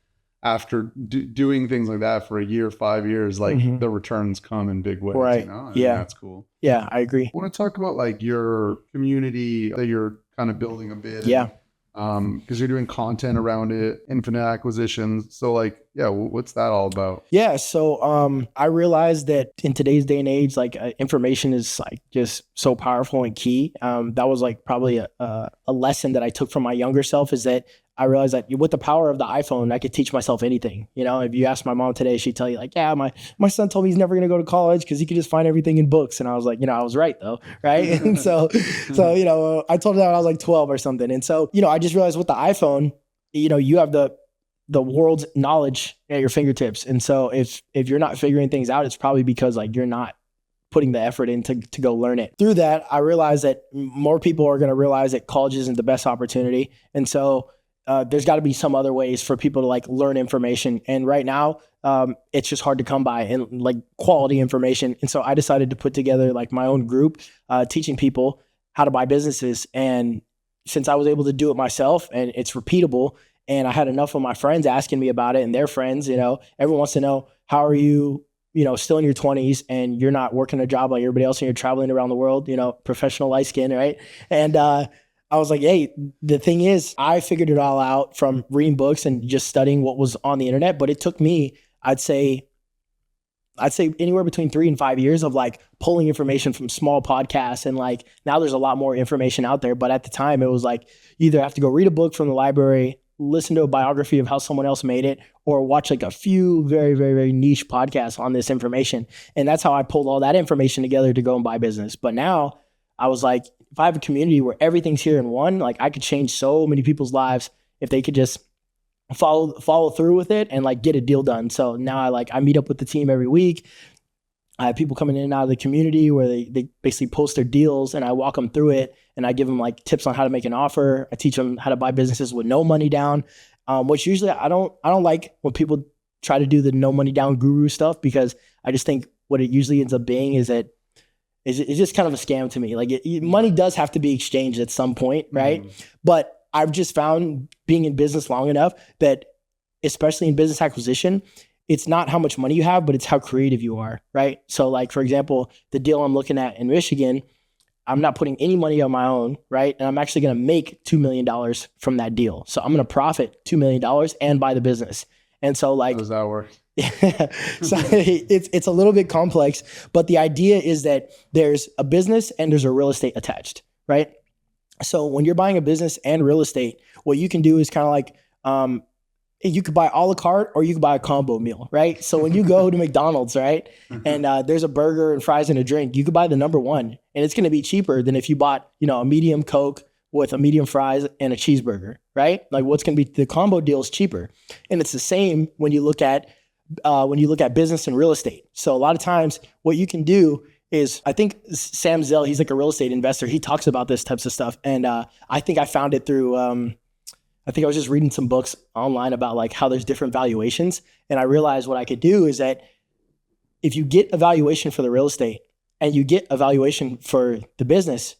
after doing things like that for a year, 5 years, like the returns come in big ways. Right. Yeah. That's cool. Yeah, I agree. I want to talk about like your community that you're kind of building a bit. Yeah. Because you're doing content around it, infinite acquisitions. So like, yeah, what's that all about? Yeah. So I realized that in today's day and age, like information is like just so powerful and key. That was like probably a lesson that I took from my younger self, is that I realized that with the power of the iPhone, I could teach myself anything. If you ask my mom today, she'd tell you like, yeah, my son told me he's never going to go to college because he could just find everything in books. And I was like, I was right though. Right. And so I told her that when I was like 12 or something. And so, I just realized with the iPhone, you have the world's knowledge at your fingertips. And so if you're not figuring things out, it's probably because like you're not putting the effort in to go learn it. Through that, I realized that more people are going to realize that college isn't the best opportunity. And so there's got to be some other ways for people to like learn information. And right now, it's just hard to come by and like quality information. And so I decided to put together like my own group, teaching people how to buy businesses. And since I was able to do it myself and it's repeatable, and I had enough of my friends asking me about it and their friends, everyone wants to know, how are you, still in your 20s and you're not working a job like everybody else and you're traveling around the world, professional light skin, right? And I was like, hey, the thing is, I figured it all out from reading books and just studying what was on the internet. But it took me, I'd say anywhere between 3 and 5 years of like pulling information from small podcasts. And like now there's a lot more information out there. But at the time it was like, you either have to go read a book from the library, listen to a biography of how someone else made it, or watch like a few very, very, very niche podcasts on this information. And that's how I pulled all that information together to go and buy business. But now I was like, if I have a community where everything's here in one, like I could change so many people's lives if they could just follow through with it and like get a deal done. So now I meet up with the team every week. I have people coming in and out of the community where they basically post their deals and I walk them through it and I give them like tips on how to make an offer. I teach them how to buy businesses with no money down, which usually I don't like when people try to do the no money down guru stuff, because I just think what it usually ends up being is that it's just kind of a scam to me. Like money does have to be exchanged at some point, right? But I've just found being in business long enough that, especially in business acquisition, it's not how much money you have, but it's how creative you are, right? So like, for example, the deal I'm looking at in Michigan, I'm not putting any money on my own, right? And I'm actually going to make $2 million from that deal. So I'm going to profit $2 million and buy the business. And so like, how does that work? So it's a little bit complex, but the idea is that there's a business and there's a real estate attached, right? So when you're buying a business and real estate, what you can do is kind of like, you could buy a la carte or you could buy a combo meal, right? So when you go to McDonald's, right, and there's a burger and fries and a drink, you could buy the number one, and it's going to be cheaper than if you bought, a medium Coke with a medium fries and a cheeseburger, right? Like what's going to be the combo deal is cheaper. And it's the same when you look at business and real estate. So a lot of times what you can do is, I think Sam Zell, he's like a real estate investor. He talks about this types of stuff. And I think I found it through, I think I was just reading some books online about like how there's different valuations. And I realized what I could do is that if you get a valuation for the real estate and you get a valuation for the business,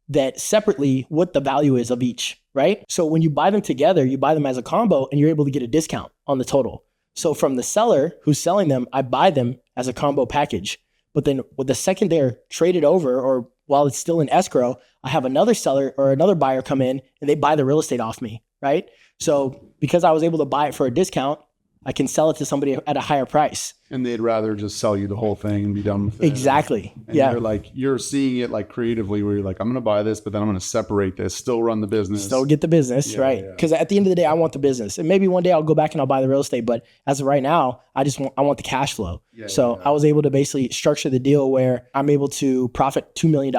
that separately what the value is of each, right? So when you buy them together, you buy them as a combo and you're able to get a discount on the total. So from the seller who's selling them, I buy them as a combo package. But then with the second they're traded over, or while it's still in escrow, I have another seller or another buyer come in and they buy the real estate off me, right? So because I was able to buy it for a discount, I can sell it to somebody at a higher price. And they'd rather just sell you the whole thing and be done with it. Exactly. And yeah. You're seeing it like creatively where you're like, I'm going to buy this, but then I'm going to separate this, still run the business. Still get the business, right? Because at the end of the day, I want the business. And maybe one day I'll go back and I'll buy the real estate. But as of right now, I want the cash flow. I was able to basically structure the deal where I'm able to profit $2 million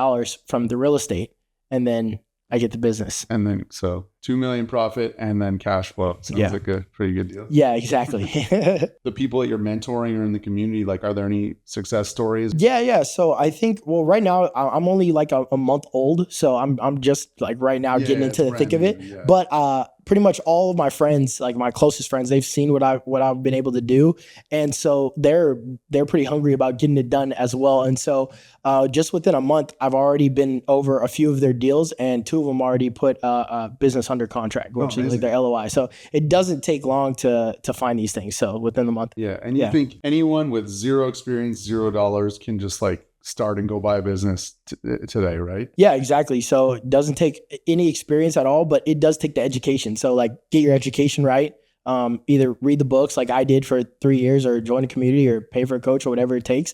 from the real estate. And then I get the business. And then, so 2 million profit and then cash flow. Sounds like a pretty good deal. Yeah, exactly. The people that you're mentoring or in the community, like, are there any success stories? Yeah. So I think, well, right now I'm only like a month old, so I'm just like right now getting into the thick of it. Yeah. But pretty much all of my friends, like my closest friends, they've seen what I've been able to do, and so they're pretty hungry about getting it done as well. And so just within a month, I've already been over a few of their deals, and 2 of them already put a business under contract, which is like their LOI. So it doesn't take long to find these things. So within the month. Yeah, and you think anyone with zero experience, $0 can just like start and go buy a business today, right? Yeah, exactly. So it doesn't take any experience at all, but it does take the education. So like get your education right. Either read the books like I did for 3 years, or join a community, or pay for a coach, or whatever it takes.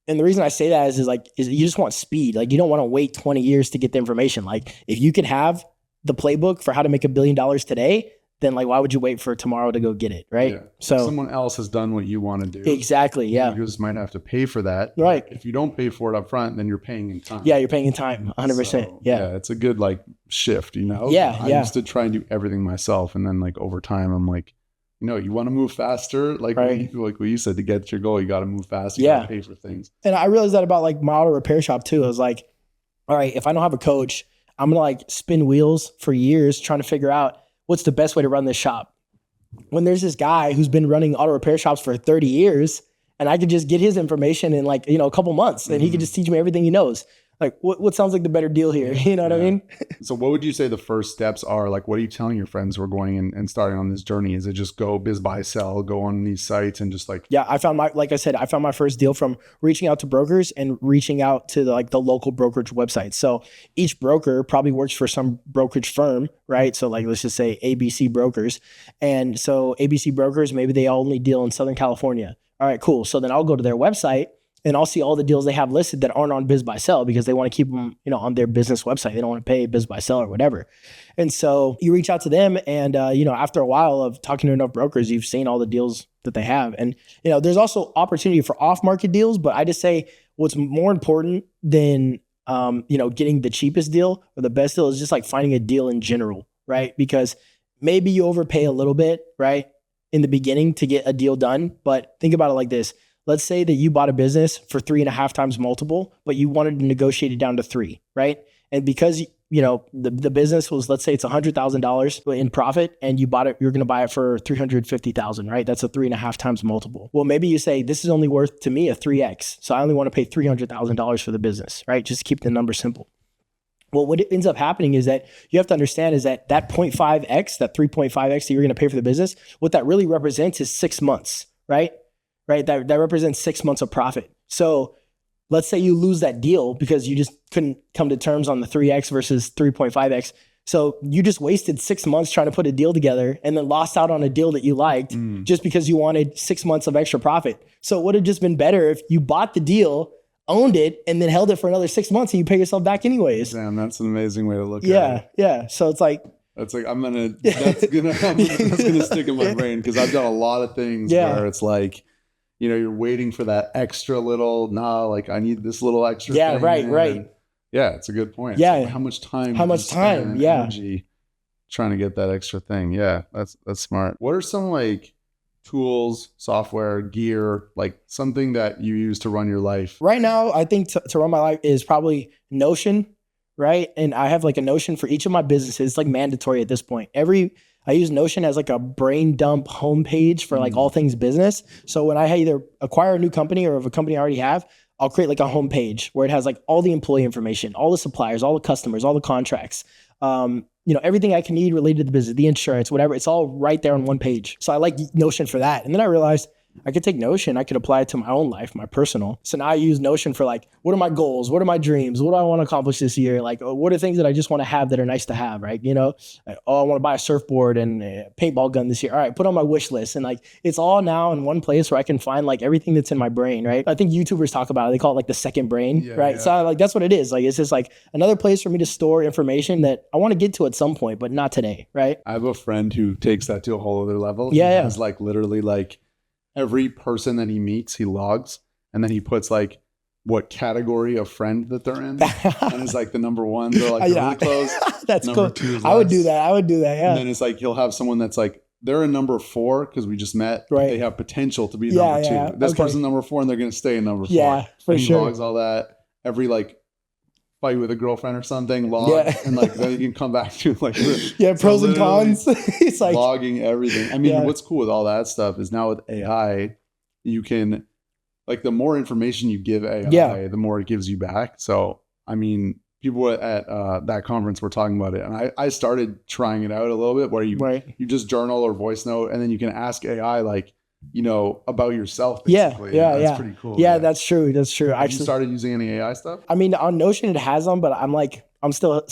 And the reason I say that is you just want speed. Like you don't want to wait 20 years to get the information. Like if you could have the playbook for how to make $1 billion today, then like, why would you wait for tomorrow to go get it? Right. Yeah. So someone else has done what you want to do. Exactly. Yeah. You just might have to pay for that. Right. If you don't pay for it up front, then you're paying in time. Yeah. You're paying in time. 100%. So, yeah. It's a good like shift, you know? Yeah. I used to try and do everything myself. And then like over time, I'm like, you want to move faster. Like, like what you said, to get your goal, you got to move faster. You got to pay for things. And I realized that about like my auto repair shop too. I was like, all right, if I don't have a coach, I'm going to like spin wheels for years trying to figure out what's the best way to run this shop. When there's this guy who's been running auto repair shops for 30 years, and I could just get his information in like, a couple months, and he could just teach me everything he knows. Like what sounds like the better deal here? You know what I mean? So what would you say the first steps are? Like, what are you telling your friends who are going and starting on this journey? Is it just go biz, buy, sell, go on these sites and just like... Yeah, I found my first deal from reaching out to brokers and reaching out to the local brokerage websites. So each broker probably works for some brokerage firm, right? So like, let's just say ABC Brokers. And so ABC Brokers, maybe they only deal in Southern California. All right, cool. So then I'll go to their website and I'll see all the deals they have listed that aren't on Biz Buy Sell, because they want to keep them, on their business website. They don't want to pay Biz Buy Sell or whatever. And so you reach out to them, and after a while of talking to enough brokers, you've seen all the deals that they have. And there's also opportunity for off-market deals, but I just say what's more important than getting the cheapest deal or the best deal is just like finding a deal in general, right? Because maybe you overpay a little bit, right, in the beginning to get a deal done. But think about it like this. Let's say that you bought a business for 3.5 times multiple, but you wanted to negotiate it down to 3, right? And because the business was, let's say it's $100,000 in profit, and you bought it, you're going to buy it for $350,000, right? That's a 3.5 times multiple. Well, maybe you say this is only worth to me a 3x, so I only want to pay $300,000 for the business, right? Just keep the number simple. Well, what ends up happening is that you have to understand is that 0.5x, that 3.5x that you're going to pay for the business, what that really represents is 6 months, right? Right? That represents 6 months of profit. So let's say you lose that deal because you just couldn't come to terms on the 3x versus 3.5x. So you just wasted 6 months trying to put a deal together and then lost out on a deal that you liked just because you wanted 6 months of extra profit. So it would have just been better if you bought the deal, owned it, and then held it for another 6 months, and you pay yourself back anyways. Damn, that's an amazing way to look at it. Yeah. So it's like, that's gonna stick in my brain, because I've done a lot of things where it's like, you're waiting for that extra little, I need this little extra thing. Yeah, right. Yeah, it's a good point. Yeah. Like, how much time? Energy trying to get that extra thing. Yeah, that's smart. What are some like tools, software, gear, like something that you use to run your life? Right now, I think to run my life is probably Notion, right? And I have like a Notion for each of my businesses. It's like mandatory at this point. I use Notion as like a brain dump homepage for like all things business. So when I either acquire a new company or if a company I already have, I'll create like a homepage where it has like all the employee information, all the suppliers, all the customers, all the contracts, everything I can need related to the business, the insurance, whatever. It's all right there on one page. So I like Notion for that. And then I realized I could take Notion, I could apply it to my own life, my personal. So now I use Notion for like, what are my goals? What are my dreams? What do I want to accomplish this year? Like, what are things that I just want to have that are nice to have, right? I want to buy a surfboard and a paintball gun this year. All right, put on my wish list. And like, it's all now in one place where I can find like everything that's in my brain, right? I think YouTubers talk about it. They call it like the second brain, right? Yeah. So like, that's what it is. Like, it's just like another place for me to store information that I want to get to at some point, but not today, right? I have a friend who takes that to a whole other level. Yeah. He has like literally like every person that he meets, he logs, and then he puts like what category of friend that they're in. And it's like the number one, they're like really close. That's number cool. two is I would us. do that. I would do that. Yeah. And then it's like he'll have someone that's like they're in number 4 because we just met. But they have potential to be number 2. This person's number 4 and they're going to stay in number 4. Yeah, for and he sure. logs all that every like fight with a girlfriend or something, log, and like then you can come back to like pros and cons. It's like logging everything. I mean, what's cool with all that stuff is now with AI, you can like the more information you give AI, the more it gives you back. So I mean, people at that conference were talking about it, and I started trying it out a little bit where you just journal or voice note, and then you can ask AI like, you know, about yourself basically. That's pretty cool. Yeah, that's true. That's true. Have you started using any AI stuff? I mean, on Notion it has them, but I'm still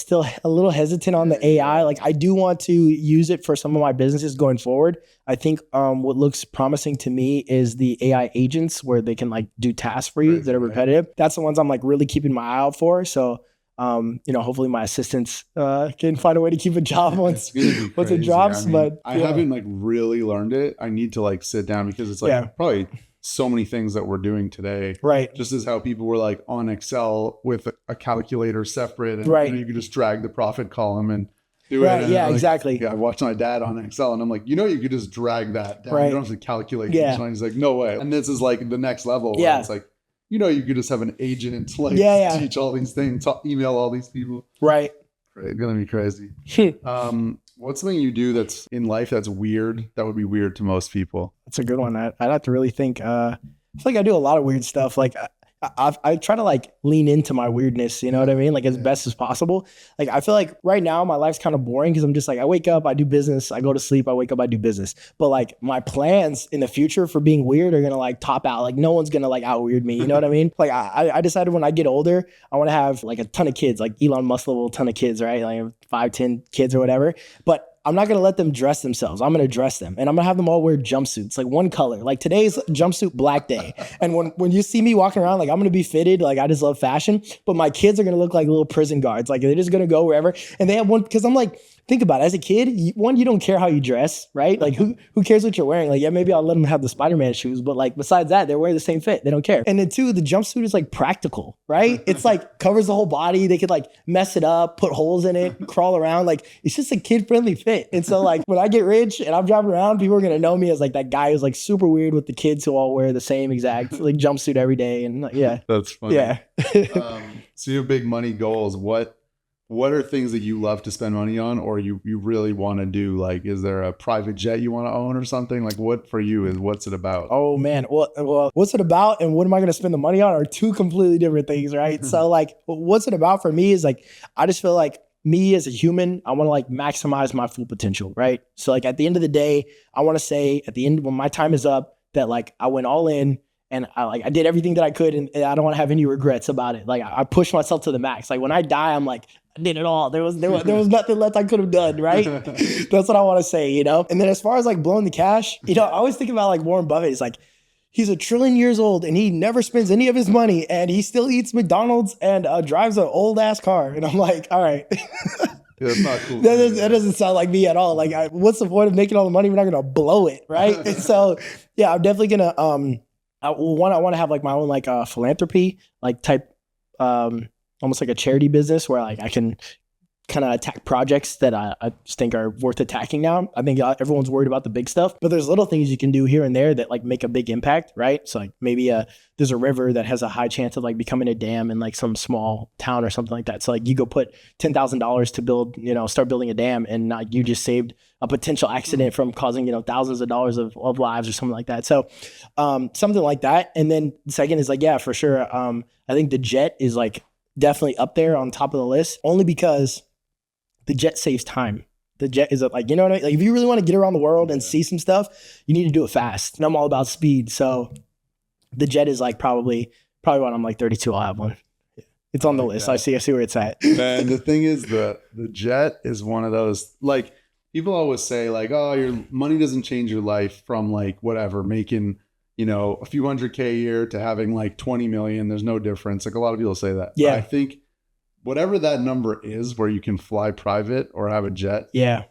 a little hesitant on the AI. Like I do want to use it for some of my businesses going forward. I think what looks promising to me is the AI agents where they can like do tasks for you that are repetitive. That's the ones I'm like really keeping my eye out for. So you know, hopefully my assistants can find a way to keep a job once it drops. I mean, but I haven't like really learned it. I need to like sit down because it's like probably so many things that we're doing today. Right. Just as how people were like on Excel with a calculator separate, and you know, you could just drag the profit column and do it. And like, exactly. Yeah, I watched my dad on Excel and I'm like, you know, you could just drag that down. You don't have to calculate each line. He's like, no way. And this is like the next level where it's like, you know, you could just have an agent like teach all these things, email all these people. Right. It's gonna be crazy. What's something you do that's in life that's weird? That would be weird to most people. That's a good one. I'd have to really think. I feel like I do a lot of weird stuff. Like I try to like lean into my weirdness, you know what I mean? Like as best as possible. Like I feel like right now my life's kind of boring because I'm just like, I wake up, I do business, I go to sleep, I wake up, I do business. But like my plans in the future for being weird are going to like top out. Like no one's going to like out weird me. You know what I mean? Like I decided when I get older, I want to have like a ton of kids, like Elon Musk level ton of kids, right? Like 5, 10 kids or whatever. But I'm not going to let them dress themselves. I'm going to dress them. And I'm going to have them all wear jumpsuits, like one color. Like today's jumpsuit black day. And when you see me walking around, like I'm going to be fitted. Like I just love fashion. But my kids are going to look like little prison guards. Like they're just going to go wherever. And they have one, because I'm like, think about it. As a kid, you don't care how you dress, right? Like who cares what you're wearing? Like, yeah, maybe I'll let them have the Spider-Man shoes. But like besides that, they're wearing the same fit. They don't care. And then 2, the jumpsuit is like practical, right? It's like covers the whole body. They could like mess it up, put holes in it, crawl around. Like it's just a kid-friendly fit. And so like when I get rich and I'm driving around, people are going to know me as like that guy who's like super weird with the kids who all wear the same exact like jumpsuit every day. And like, That's funny. Yeah. So you have big money goals. What are things that you love to spend money on or you really want to do? Like, is there a private jet you want to own or something? Like what for you what's it about? Oh man. Well, what's it about and what am I going to spend the money on are 2 completely different things, right? So like what's it about for me is like, I just feel like me as a human, I want to like maximize my full potential, right? So like at the end of the day, I want to say at the end when my time is up that like I went all in and I did everything that I could and I don't want to have any regrets about it. Like I pushed myself to the max. Like when I die, I'm like, I did it all. There was nothing left I could have done, right? That's what I want to say, you know? And then as far as like blowing the cash, you know, I always think about like Warren Buffett. It's like, he's 1 trillion years old and he never spends any of his money and he still eats McDonald's and drives an old ass car. And I'm like, all right. That's not cool. That doesn't sound like me at all. Like, what's the point of making all the money? We're not going to blow it, right? And so, yeah, I'm definitely going to, I want to have like my own like philanthropy, like type, almost like a charity business where like I can kind of attack projects that I just think are worth attacking now. I think everyone's worried about the big stuff, but there's little things you can do here and there that like make a big impact, right? So like maybe there's a river that has a high chance of like becoming a dam in like some small town or something like that. So like you go put $10,000 to build, start building a dam and you just saved a potential accident from causing, thousands of dollars of lives or something like that. So something like that. And then the second is like, yeah, for sure. I think the jet is like definitely up there on top of the list only because the jet saves time. The jet is like, you know what I mean? Like if you really want to get around the world and see some stuff, you need to do it fast. And I'm all about speed. So the jet is like probably when I'm like 32, I'll have one. It's on the list. That. I see where it's at. And the thing is the jet is one of those, like people always say like, oh, your money doesn't change your life from like whatever, making, a few $100K a year to having like 20 million. There's no difference. Like a lot of people say that. Yeah. But I think whatever that number is where you can fly private or have a jet. Yeah.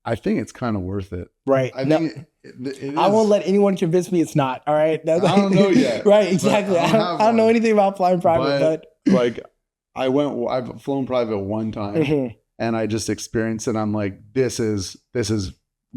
I think it's kind of worth it. Right. I think I won't let anyone convince me it's not. All right. I don't know yet. Right. Exactly. I don't know anything about flying private, but like I've flown private one time and I just experienced it. I'm like, this is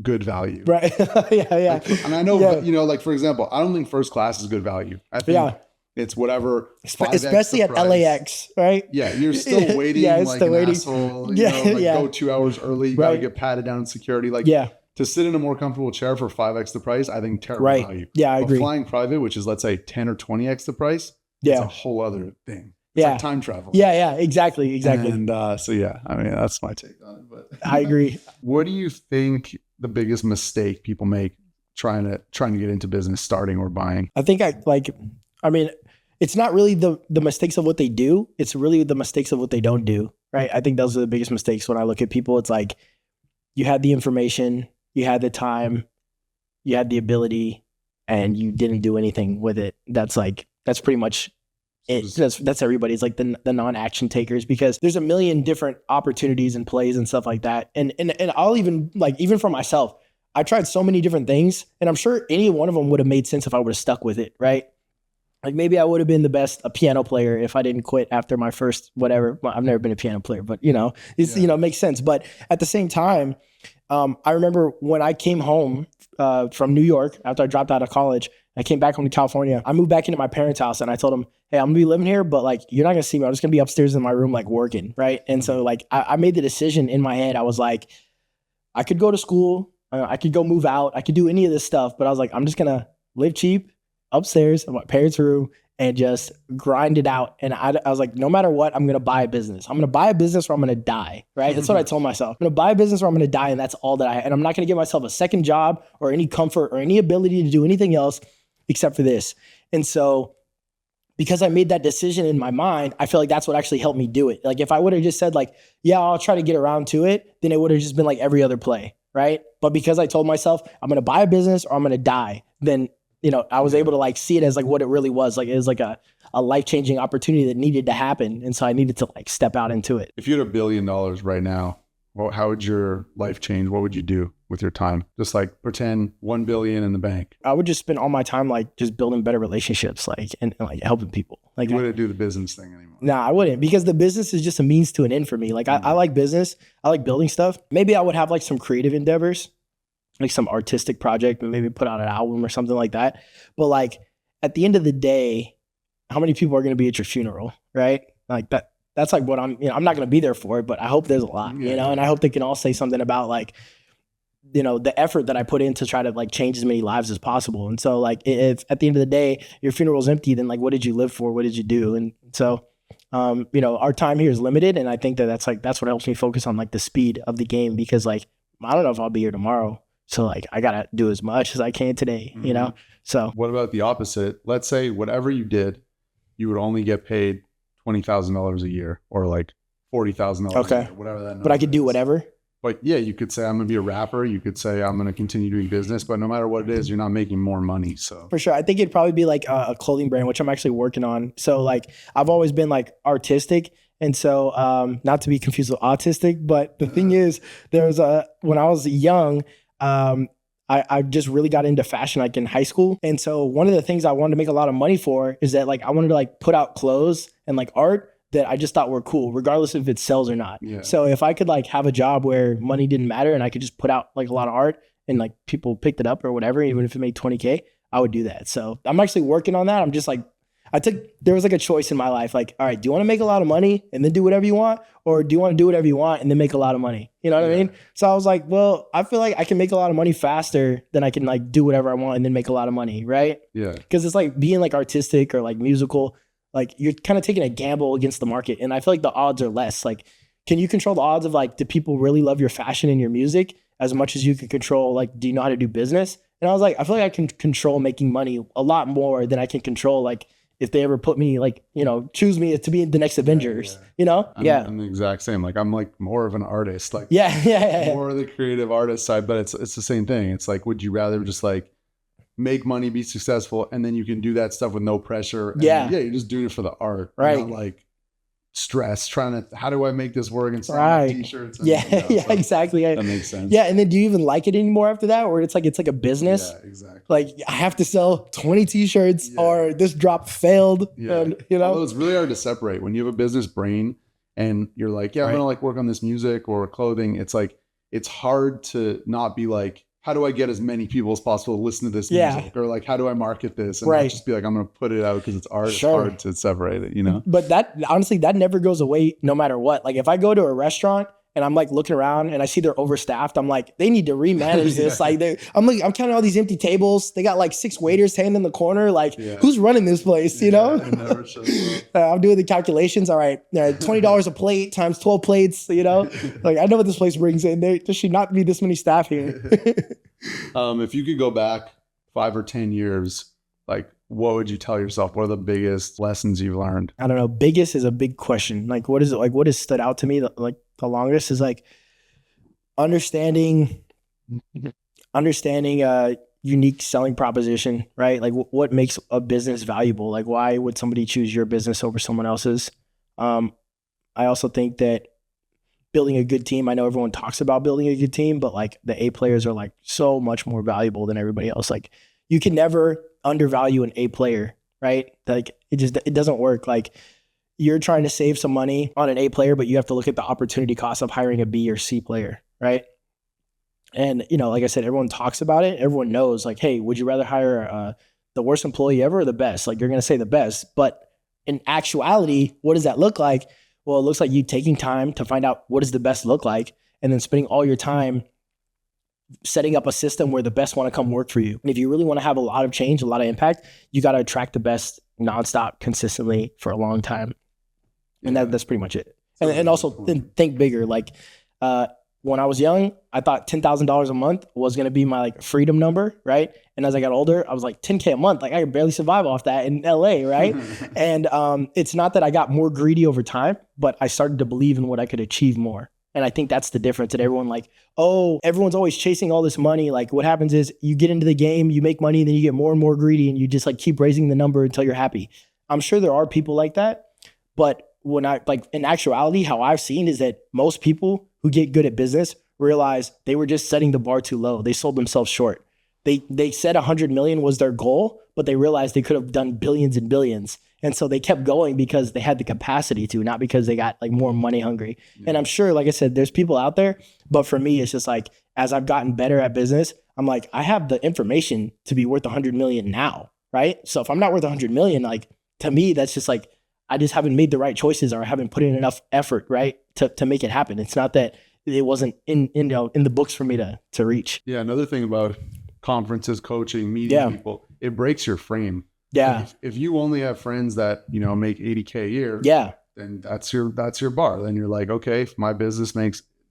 good value. Right. Yeah. And I know, you know, like, for example, I don't think first class is good value. I think it's whatever. Especially at LAX, right? Yeah. You're still waiting like still an waiting. Asshole. You know, like go 2 hours early. You got to get patted down in security. Like, to sit in a more comfortable chair for 5x the price, I think terrible value. Yeah, I agree. Flying private, which is, let's say, 10 or 20x the price, it's a whole other thing. It's like time travel. Yeah, exactly. And so, yeah, I mean, that's my take on it. But I agree. What do you think the biggest mistake people make trying to get into business, starting or buying? I think it's not really the mistakes of what they do. It's really the mistakes of what they don't do, right? I think those are the biggest mistakes when I look at people. It's like you had the information, you had the time, you had the ability, and you didn't do anything with it. That's pretty much it. That's everybody. It's like the non-action takers, because there's a million different opportunities and plays and stuff like that. And I'll even for myself, I tried so many different things, and I'm sure any one of them would have made sense if I would have stuck with it, right? Like maybe I would have been the best a piano player if I didn't quit after my first whatever. Well, I've never been a piano player, but it makes sense. But at the same time, I remember when I came home from New York after I dropped out of college, I came back home to California. I moved back into my parents' house and I told them, hey, I'm gonna be living here, but like, you're not gonna see me. I'm just gonna be upstairs in my room, like working. Right. And so like, I made the decision in my head. I was like, I could go to school. I could go move out. I could do any of this stuff, but I was like, I'm just gonna live cheap upstairs in my parents' room and just grind it out. And I was like, no matter what, I'm going to buy a business. I'm going to buy a business or I'm going to die, right? That's what I told myself. I'm going to buy a business or I'm going to die, and that's all that and I'm not going to give myself a second job or any comfort or any ability to do anything else except for this. And so because I made that decision in my mind, I feel like that's what actually helped me do it. Like if I would have just said like, yeah, I'll try to get around to it, then it would have just been like every other play, right? But because I told myself I'm going to buy a business or I'm going to die, then I was able to like see it as like what it really was. Like it was like a life-changing opportunity that needed to happen. And so I needed to like step out into it. If you had $1 billion right now, well, how would your life change? What would you do with your time? Just like pretend 1 billion in the bank. I would just spend all my time like just building better relationships, like and like helping people. Like you wouldn't do the business thing anymore. No, I wouldn't, because the business is just a means to an end for me. Like I like business. I like building stuff. Maybe I would have like some creative endeavors, like some artistic project, but maybe put out an album or something like that. But like at the end of the day, how many people are going to be at your funeral, right? Like that's like what I'm not going to be there for it, but I hope there's a lot, and I hope they can all say something about like, the effort that I put in to try to like change as many lives as possible. And so like, if at the end of the day, your funeral's empty, then like, what did you live for? What did you do? And so, our time here is limited. And I think that's what helps me focus on like the speed of the game, because like, I don't know if I'll be here tomorrow. So like, I got to do as much as I can today, So what about the opposite? Let's say whatever you did, you would only get paid $20,000 a year, or like $40,000 a year, whatever that number But I could do whatever. But yeah, you could say I'm going to be a rapper. You could say I'm going to continue doing business, but no matter what it is, you're not making more money. So for sure. I think it'd probably be like a clothing brand, which I'm actually working on. So like, I've always been like artistic. And so not to be confused with autistic, but the thing is, when I was young, I just really got into fashion like in high school. And so one of the things I wanted to make a lot of money for is that like I wanted to like put out clothes and like art that I just thought were cool, regardless if it sells or not. Yeah. So if I could like have a job where money didn't matter and I could just put out like a lot of art and like people picked it up or whatever, even if it made 20K, I would do that. So I'm actually working on that. I'm just like, there was like a choice in my life. Like, all right, do you want to make a lot of money and then do whatever you want? Or do you want to do whatever you want and then make a lot of money? You know what I mean? So I was like, well, I feel like I can make a lot of money faster than I can like do whatever I want and then make a lot of money. Right. Yeah. Cause it's like being like artistic or like musical, like you're kind of taking a gamble against the market. And I feel like the odds are less. Like, can you control the odds of like, do people really love your fashion and your music as much as you can control, like, do you know how to do business? And I was like, I feel like I can control making money a lot more than I can control like, if they ever put me like, choose me to be the next Avengers, I'm the exact same. Like, I'm like more of an artist, like more of the creative artist side, but it's the same thing. It's like, would you rather just like make money, be successful, and then you can do that stuff with no pressure? And you're just doing it for the art, right? Like stress trying to, how do I make this work and sell Right. t-shirts? Yeah, yeah, exactly. That makes sense. Yeah, and then do you even like it anymore after that? Or it's like a business? Yeah, exactly. Like I have to sell 20 t-shirts or this drop failed. Yeah. And, you know? Although it's really hard to separate when you have a business brain and you're like, yeah, I'm going to like work on this music or clothing. It's like, it's hard to not be like, how do I get as many people as possible to listen to this music? Or like, how do I market this? And not just be like, I'm going to put it out because it's art. It's hard to separate it, you know? But that, honestly, that never goes away no matter what. Like if I go to a restaurant and I'm like looking around and I see they're overstaffed, I'm like, they need to remanage this. Like I'm counting all these empty tables. They got like 6 waiters standing in the corner. Like who's running this place, you know? I'm doing the calculations. All right, $20 a plate times 12 plates, you know? Like I know what this place brings in. There should not be this many staff here. If you could go back 5 or 10 years, like what would you tell yourself? What are the biggest lessons you've learned? I don't know. Biggest is a big question. Like what is it? Like what has stood out to me like the longest is like understanding unique selling proposition, right? Like what makes a business valuable? Like why would somebody choose your business over someone else's? I also think that building a good team, I know everyone talks about building a good team, but like the A players are like so much more valuable than everybody else. Like you can never undervalue an A player, right? Like it doesn't work. Like you're trying to save some money on an A player, but you have to look at the opportunity cost of hiring a B or C player, right? And, you know, like I said, everyone talks about it. Everyone knows like, hey, would you rather hire the worst employee ever or the best? Like you're going to say the best. But in actuality, what does that look like? Well, it looks like you taking time to find out what does the best look like and then spending all your time setting up a system where the best want to come work for you. And if you really want to have a lot of change, a lot of impact, you got to attract the best nonstop consistently for a long time. And that's pretty much it. And also think bigger. Like when I was young, I thought $10,000 a month was going to be my like freedom number, right? And as I got older, I was like $10K a month. Like I could barely survive off that in LA, right? And it's not that I got more greedy over time, but I started to believe in what I could achieve more. And I think that's the difference that everyone like, oh, everyone's always chasing all this money. Like what happens is you get into the game, you make money, then you get more and more greedy and you just like keep raising the number until you're happy. I'm sure there are people like that, but when I like in actuality, how I've seen is that most people who get good at business realize they were just setting the bar too low. They sold themselves short. They said 100 million was their goal, but they realized they could have done billions and billions. And so they kept going because they had the capacity to, not because they got like more money hungry. And I'm sure, like I said, there's people out there, but for me, it's just like, as I've gotten better at business, I'm like, I have the information to be worth 100 million now, right? So if I'm not worth 100 million, like to me, that's just like, I just haven't made the right choices or I haven't put in enough effort, right? To make it happen. It's not that it wasn't in the books for me to reach. Yeah. Another thing about conferences, coaching, meeting people, it breaks your frame. Yeah. If you only have friends that, you know, make 80K a year, then that's your bar. Then you're like, okay, if my business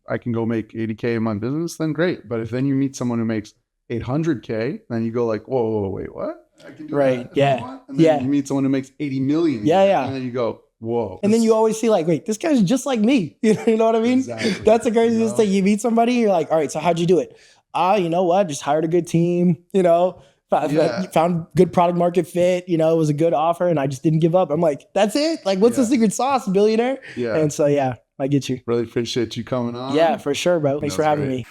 I can go make 80K in my business, then great. But if then you meet someone who makes 800K, then you go like, whoa, wait, what? I can do that. Yeah. And then you meet someone who makes 80 million. And then you go, whoa. And then you always see like, wait, this guy's just like me. You know what I mean? Exactly. That's the craziest thing. You meet somebody, you're like, all right, so how'd you do it? You know what? Just hired a good team, you know, found good product market fit, you know, it was a good offer and I just didn't give up. I'm like, that's it? Like, what's the secret sauce, billionaire? Yeah. And so, I get you. Really appreciate you coming on. Yeah, for sure, bro. Thanks for having me.